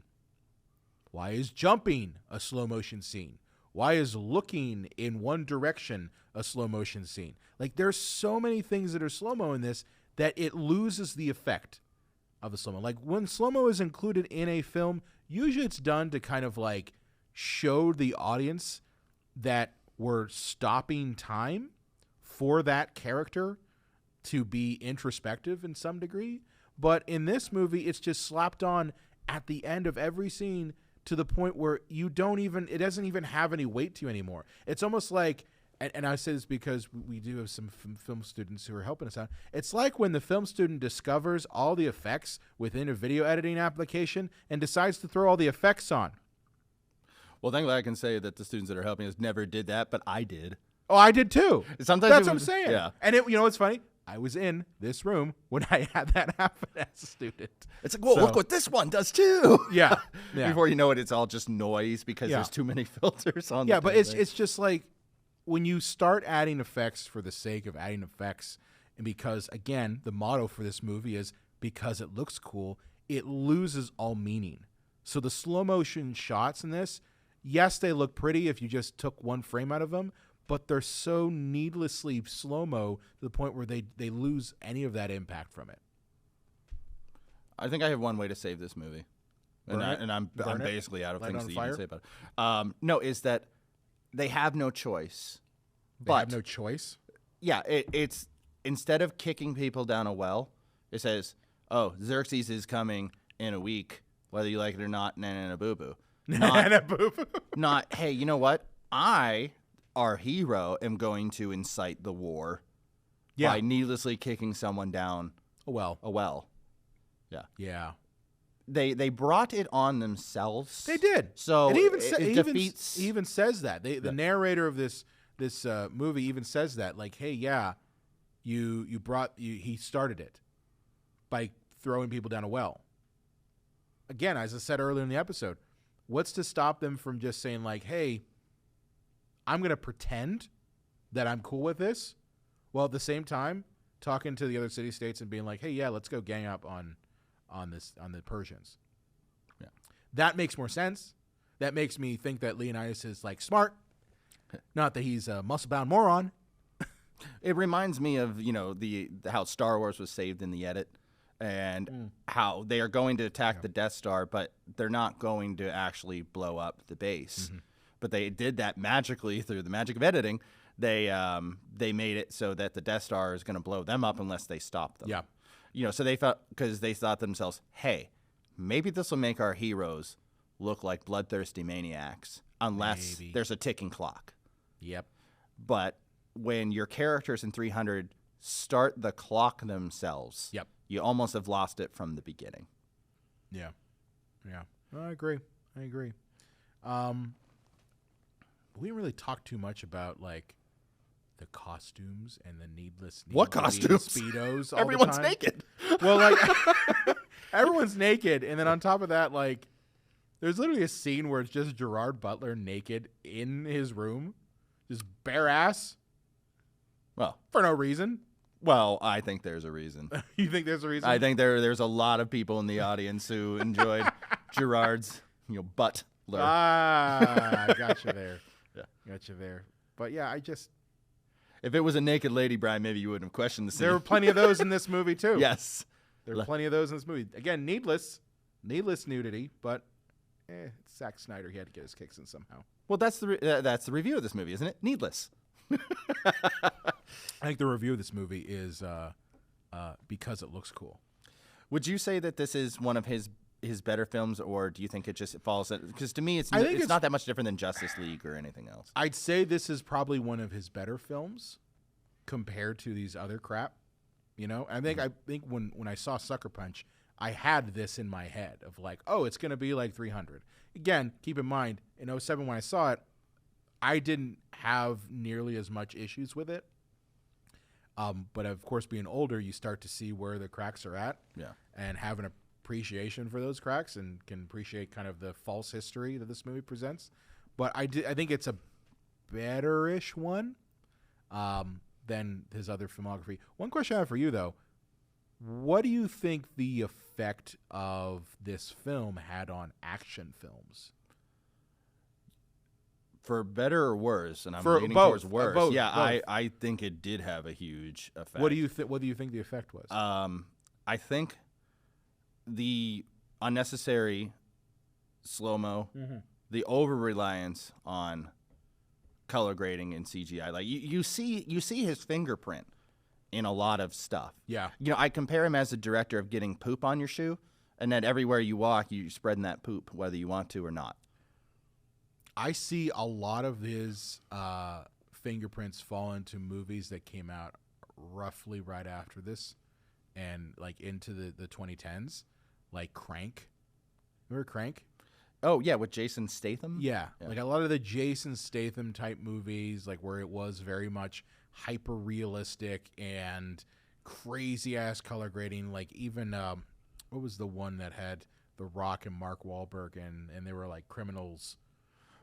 Why is jumping a slow motion scene? Why is looking in one direction a slow motion scene? Like, there's so many things that are slow-mo in this that it loses the effect of the slow-mo. Like, when slow-mo is included in a film, usually it's done to kind of like show the audience that we're stopping time for that character to be introspective in some degree. But in this movie, it's just slapped on at the end of every scene to the point where it doesn't even have any weight to you anymore. It's almost like, and I say this because we do have some film students who are helping us out. It's like when the film student discovers all the effects within a video editing application and decides to throw all the effects on. Well, thankfully I can say that the students that are helping us never did that, but I did. Oh, I did too. Sometimes that's what I'm saying. Yeah. And you know what's funny? I was in this room when I had that happen as a student. It's like, well, look what this one does too. Yeah. Before you know it, it's all just noise because there's too many filters on. Yeah, but it's just like when you start adding effects for the sake of adding effects, and because again, the motto for this movie is because it looks cool, it loses all meaning. So the slow motion shots in this, yes, they look pretty if you just took one frame out of them, but they're so needlessly slow-mo to the point where they lose any of that impact from it. I think I have one way to save this movie. I'm basically out of things to even say about it. No, is that they have no choice. They have no choice? Yeah, it's instead of kicking people down a well, it says, oh, Xerxes is coming in a week, whether you like it or not, nana boo-boo. Not, hey, you know what? Our hero, am going to incite the war by needlessly kicking someone down a well. Yeah. Yeah. They brought it on themselves. They did. So and he even says that. The narrator of this movie even says that, like, hey, he started it by throwing people down a well. Again, as I said earlier in the episode, what's to stop them from just saying, like, hey, I'm going to pretend that I'm cool with this, while at the same time talking to the other city-states and being like, hey, yeah, let's go gang up on the Persians. Yeah. That makes more sense. That makes me think that Leonidas is, like, smart. Not that he's a muscle-bound moron. It reminds me of, how Star Wars was saved in the edit and how they are going to attack the Death Star, but they're not going to actually blow up the base. Mm-hmm. But they did that magically through the magic of editing. They made it so that the Death Star is going to blow them up unless they stop them. Yeah. So they thought to themselves, hey, maybe this will make our heroes look like bloodthirsty maniacs unless there's a ticking clock. Yep. But when your characters in 300 start the clock themselves, you almost have lost it from the beginning. Yeah. Yeah. I agree. We didn't really talk too much about, like, the costumes and the needless what costumes? Speedos. All Everyone's the time. naked. Well, like, everyone's naked, and then on top of that, like, there's literally a scene where it's just Gerard Butler naked in his room, just bare ass. Well, for no reason. Well, I think there's a reason. You think there's a reason? I think there's a lot of people in the audience who enjoyed Gerard's, butler. I got you there. Got you there. But yeah, if it was a naked lady, Brian, maybe you wouldn't have questioned the scene. There were plenty of those in this movie too. Yes. There were plenty of those in this movie. Again, needless nudity, but it's Zack Snyder. He had to get his kicks in somehow. Well, that's the review of this movie, isn't it? Needless. I think the review of this movie is because it looks cool. Would you say that this is one of his better films, or do you think it just falls in? Because to me, it's not that much different than Justice League or anything else. I'd say this is probably one of his better films compared to these other crap. I think when I saw Sucker Punch, I had this in my head of like, oh, it's going to be like 300. Again, keep in mind, in 2007 when I saw it, I didn't have nearly as much issues with it. But of course, being older, you start to see where the cracks are at, and have an appreciation for those cracks, and can appreciate kind of the false history that this movie presents. But I think it's a better-ish one than his other filmography. One question I have for you, though. What do you think the effect of this film had on action films? For better or worse, and I'm leaning towards worse. Both. I think it did have a huge effect. What do you think the effect was? I think the unnecessary slow-mo, the over-reliance on color grading and CGI. Like you see his fingerprint in a lot of stuff. Yeah. I compare him as a director of getting poop on your shoe, and then everywhere you walk, you're spreading that poop, whether you want to or not. I see a lot of his fingerprints fall into movies that came out roughly right after this, and like into the 2010s, like Crank. Remember Crank? Oh yeah, with Jason Statham. Yeah, like a lot of the Jason Statham type movies, like where it was very much hyper realistic and crazy ass color grading. Like even what was the one that had The Rock and Mark Wahlberg and they were like criminals.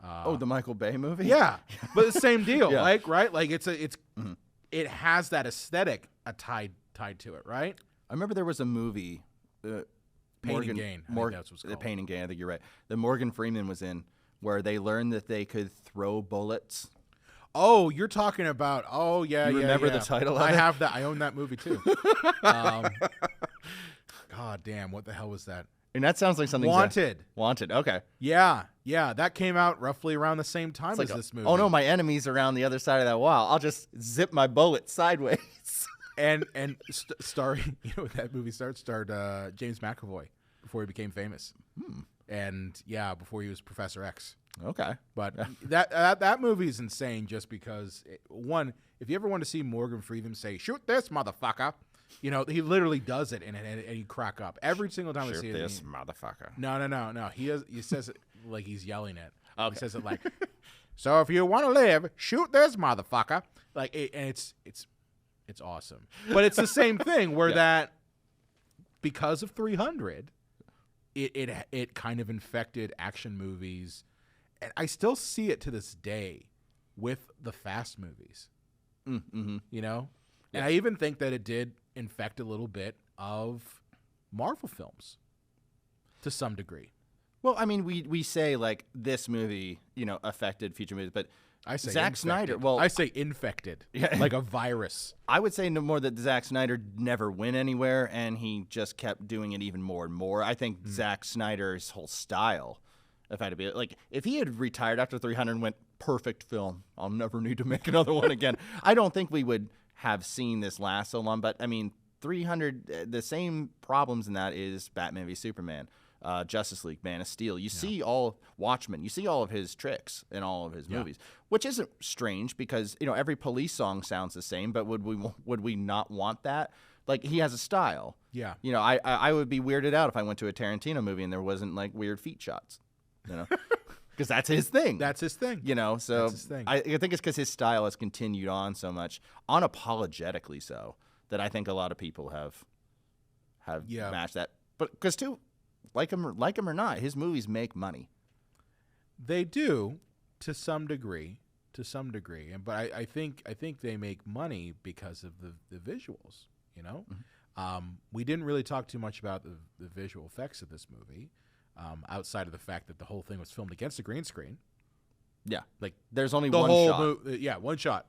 The Michael Bay movie? Yeah, but the same deal, Yeah. like right, like it has that aesthetic tied to it, right? I remember there was a movie, Pain and Gain. I think that's what's called. Pain and Gain. I think you're right. That Morgan Freeman was in, where they learned that they could throw bullets. Oh, you're talking about? Oh yeah, You yeah. remember yeah. the title of I it? have that. I own that movie too. God damn, what the hell was that? And that sounds like something. Wanted. Wanted. Okay. Yeah, that came out roughly around the same time as this movie. Oh no, my enemy's around the other side of that wall. I'll just zip my bullet sideways. and starring, that movie starred James McAvoy before he became famous. And yeah, before he was Professor X. Okay. But that movie is insane just because one, if you ever want to see Morgan Freeman say "shoot this motherfucker," he literally does it and you crack up every single time I see it. Shoot this motherfucker. No. He says it like he's yelling it. Okay. He says it like, "So if you want to live, shoot this motherfucker." Like and it's awesome. But it's the same thing where that because of 300, it kind of infected action movies. And I still see it to this day with the Fast movies, Mm-hmm. And I even think that it did infect a little bit of Marvel films to some degree. Well, I mean, we say like this movie, affected future movies, but I say Zack infected. Snyder. Well, I say infected, like a virus. I would say no more that Zack Snyder never went anywhere, and he just kept doing it even more and more. I think Zack Snyder's whole style. If I had to be like, if he had retired after 300 and went, perfect film, I'll never need to make another one again, I don't think we would have seen this last so long. But I mean, 300, the same problems in that is Batman v Superman, Justice League, Man of Steel. You see all Watchmen, you see all of his tricks in all of his movies, which isn't strange because every police song sounds the same. But would we not want that? Like, he has a style. Yeah. I would be weirded out if I went to a Tarantino movie and there wasn't like weird feet shots. Because that's his thing. That's his thing. So That's his thing. I think it's because his style has continued on so much, unapologetically so, that I think a lot of people have matched that. But because too, like him or not, his movies make money. They do to some degree, but I think they make money because of the visuals. We didn't really talk too much about the visual effects of this movie. Outside of the fact that the whole thing was filmed against a green screen. Yeah. Like, there's only The one whole shot. one shot.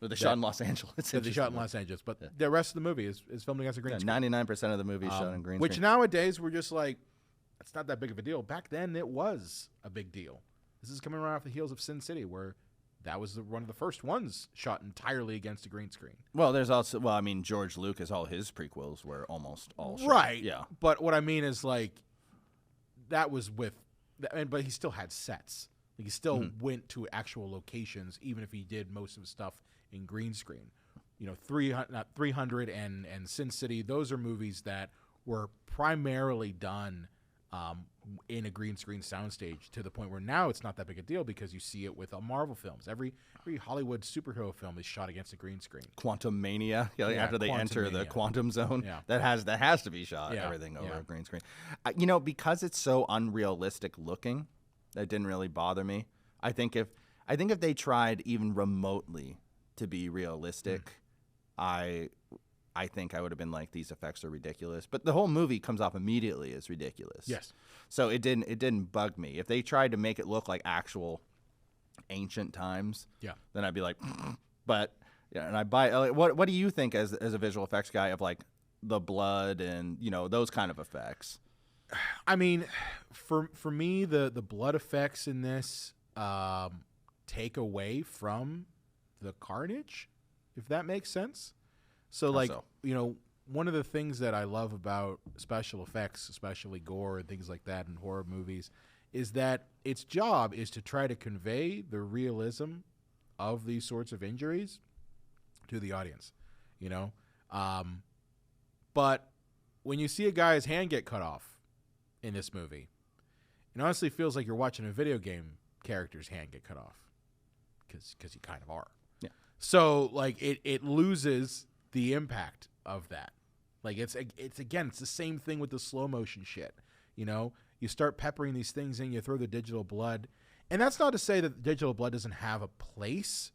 They shot in Los Angeles. They shot in Los Angeles, but the rest of the movie is filmed against a green screen. 99% of the movie is shot in green Which screen. nowadays we're just like, it's not that big of a deal. Back then it was a big deal. This is coming right off the heels of Sin City, where that was one of the first ones shot entirely against a green screen. Well, there's also, George Lucas, all his prequels were almost all shot. Right. Yeah. But what I mean is like, that was but he still had sets. Like, he still went to actual locations, even if he did most of his stuff in green screen. 300 and Sin City, those are movies that were primarily done in a green screen soundstage, to the point where now it's not that big a deal because you see it with Marvel films. Every Hollywood superhero film is shot against a green screen. Quantum Mania, after they enter the quantum zone, Yeah. that has to be shot, everything over a green screen. Because it's so unrealistic looking, that didn't really bother me. I think if they tried even remotely to be realistic, I think I would have been like, these effects are ridiculous. But the whole movie comes off immediately as ridiculous. Yes. So it didn't bug me. If they tried to make it look like actual ancient times, then I'd be like, but and I buy. What do you think as a visual effects guy of like the blood and those kind of effects? I mean, for me, the blood effects in this take away from the carnage, if that makes sense. So one of the things that I love about special effects, especially gore and things like that in horror movies, is that its job is to try to convey the realism of these sorts of injuries to the audience, but when you see a guy's hand get cut off in this movie, it honestly feels like you're watching a video game character's hand get cut off, because you kind of are. Yeah. So like it loses the impact of that. Like it's the same thing with the slow motion shit. You know, you start peppering these things in, you throw the digital blood, and that's not to say that digital blood doesn't have a place.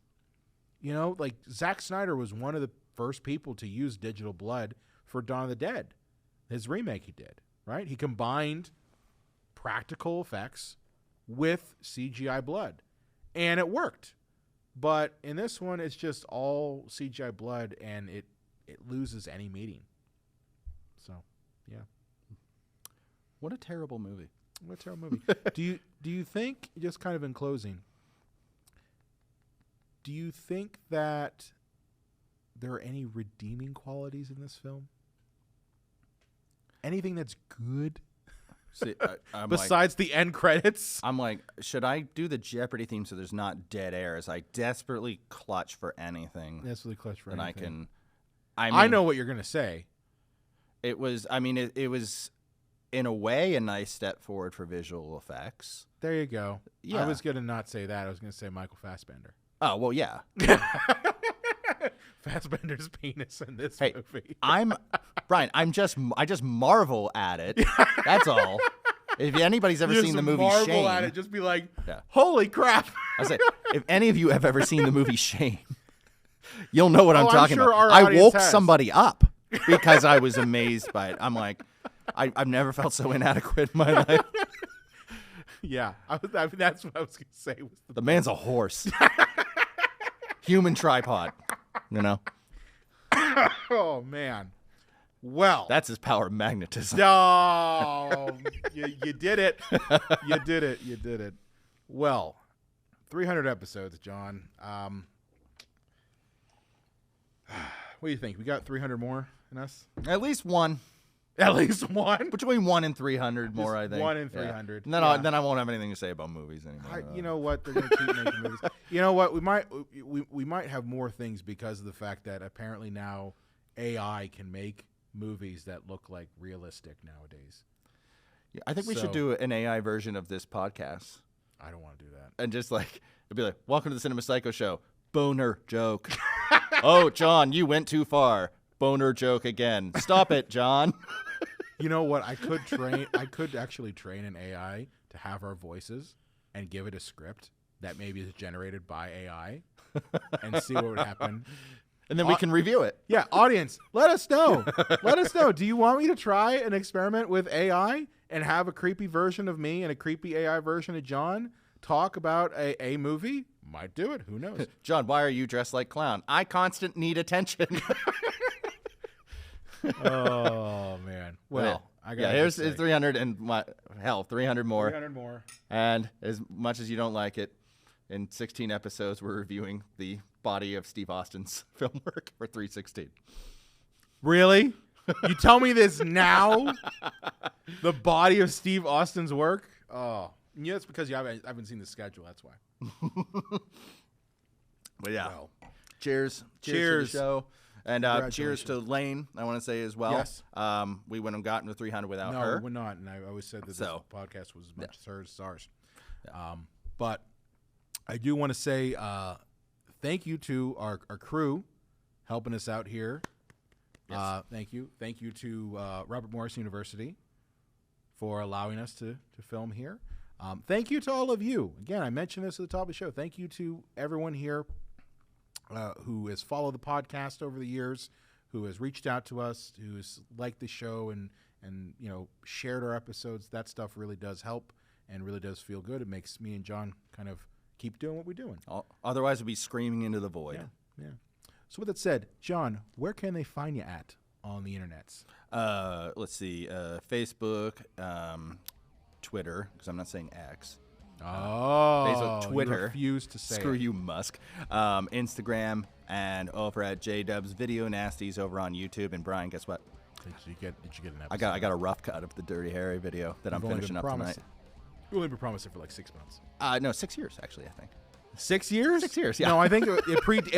You know, like Zack Snyder was one of the first people to use digital blood for Dawn of the Dead, his remake he did, right? He combined practical effects with CGI blood, and it worked. But in this one, it's just all CGI blood, and it loses any meaning. So, yeah. What a terrible movie. What a terrible movie. Do you think, just kind of in closing, do you think that there are any redeeming qualities in this film? Anything that's good? See, besides the end credits? I'm like, should I do the Jeopardy theme so there's not dead air as I desperately clutch for anything? Desperately clutch for anything. I know what you're going to say. It was, it was in a way a nice step forward for visual effects. There you go. Yeah. I was going to not say that. I was going to say Michael Fassbender. Oh, well, yeah. Fassbender's penis in this movie. Brian, I just marvel at it. That's all. If anybody's ever seen the movie marvel Shame. At it, just be like, holy crap. I say, if any of you have ever seen the movie Shame, you'll know what I'm talking sure about. I woke somebody up because I was amazed by it. I'm like, I've never felt so inadequate in my life. Yeah, that's what I was going to say. Was the man's a horse. Human tripod, you know? Oh, man. Well. That's his power of magnetism. Oh, you did it. You did it. You did it. Well, 300 episodes, John. What do you think? We got 300 more in us? At least one. At least one? Between 1 and 300 more, I think. 1 and 300. Yeah. And then I won't have anything to say about movies anymore. You know what? They're going to keep making movies. You know what? We might have more things because of the fact that apparently now AI can make movies that look like realistic nowadays. Yeah, I think we should do an AI version of this podcast. I don't want to do that. And just like, it'd be like, welcome to the Cinema Psycho Show. Boner joke. Oh, John, you went too far. Boner joke again. Stop it, John. You know what? I could actually train an AI to have our voices and give it a script that maybe is generated by AI and see what would happen. And then we can review it. Yeah, audience, let us know. Let us know. Do you want me to try an experiment with AI and have a creepy version of me and a creepy AI version of John talk about a movie? Might do it. Who knows? John, why are you dressed like clown? I constant need attention. Oh, man. Well, here's 300 and 300 more. 300 more. And as much as you don't like it, in 16 episodes, we're reviewing the body of Steve Austin's film work for 316. Really? You tell me this now? The body of Steve Austin's work? Oh, yeah, it's because I haven't seen the schedule. That's why. But yeah, well, cheers to the show. And cheers to Lane, I want to say as well. Yes. We wouldn't have gotten to 300 without her. No, we're not. And I always said that this podcast was as much as hers as ours. Yeah. But I do want to say thank you to our crew helping us out here. Yes. Thank you. Thank you to Robert Morris University for allowing us to film here. Thank you to all of you. Again, I mentioned this at the top of the show. Thank you to everyone here who has followed the podcast over the years, who has reached out to us, who has liked the show and shared our episodes. That stuff really does help and really does feel good. It makes me and John kind of keep doing what we're doing. Otherwise, we'd be screaming into the void. Yeah. So with that said, John, where can they find you at on the internets? Let's see, Facebook, Twitter, because I'm not saying X. Facebook, Twitter. You refuse to say Screw it. you, Musk. Instagram, and over at J-Dub's Video Nasties over on YouTube. And Brian, guess what? Did you get an episode? I got a rough cut of the Dirty Harry video that I'm finishing up tonight. You've only been promising for like 6 months. No, 6 years actually, I think. 6 years? 6 years, yeah. No, I think it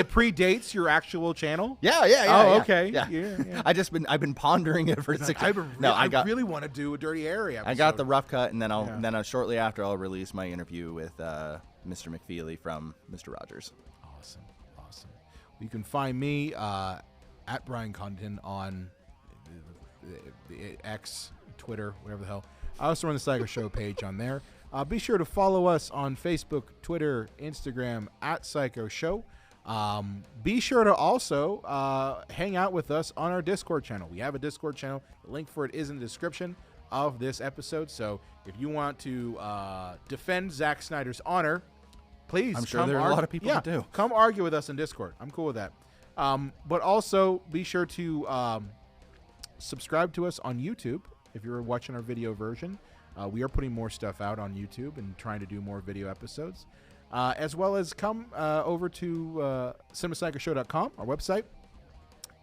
predates your actual channel. Yeah. Oh, okay. Yeah. I've been pondering it for 6 years. I really want to do a Dirty Harry episode. I got the rough cut, and then shortly after I'll release my interview with Mr. McFeely from Mr. Rogers. Awesome. You can find me at Brian Condon on the X, Twitter, whatever the hell. I also run the Psycho Show page on there. Be sure to follow us on Facebook, Twitter, Instagram at Psycho Show. Be sure to also hang out with us on our Discord channel. We have a Discord channel. The link for it is in the description of this episode. So if you want to defend Zack Snyder's honor, please. I'm sure there are a lot of people that do. Come argue with us in Discord. I'm cool with that. But also be sure to subscribe to us on YouTube if you're watching our video version. We are putting more stuff out on YouTube and trying to do more video episodes. As well as come over to cinemapsychoshow.com, our website.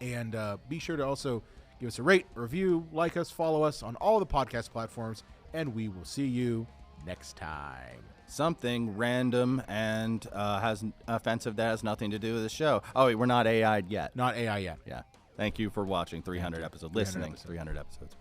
And be sure to also give us a rate, review, like us, follow us on all the podcast platforms. And we will see you next time. Something random and has offensive that has nothing to do with the show. Oh, wait, we're not AI'd yet. Not AI yet. Yeah. Thank you for watching 300 episodes. Listening 300 episodes.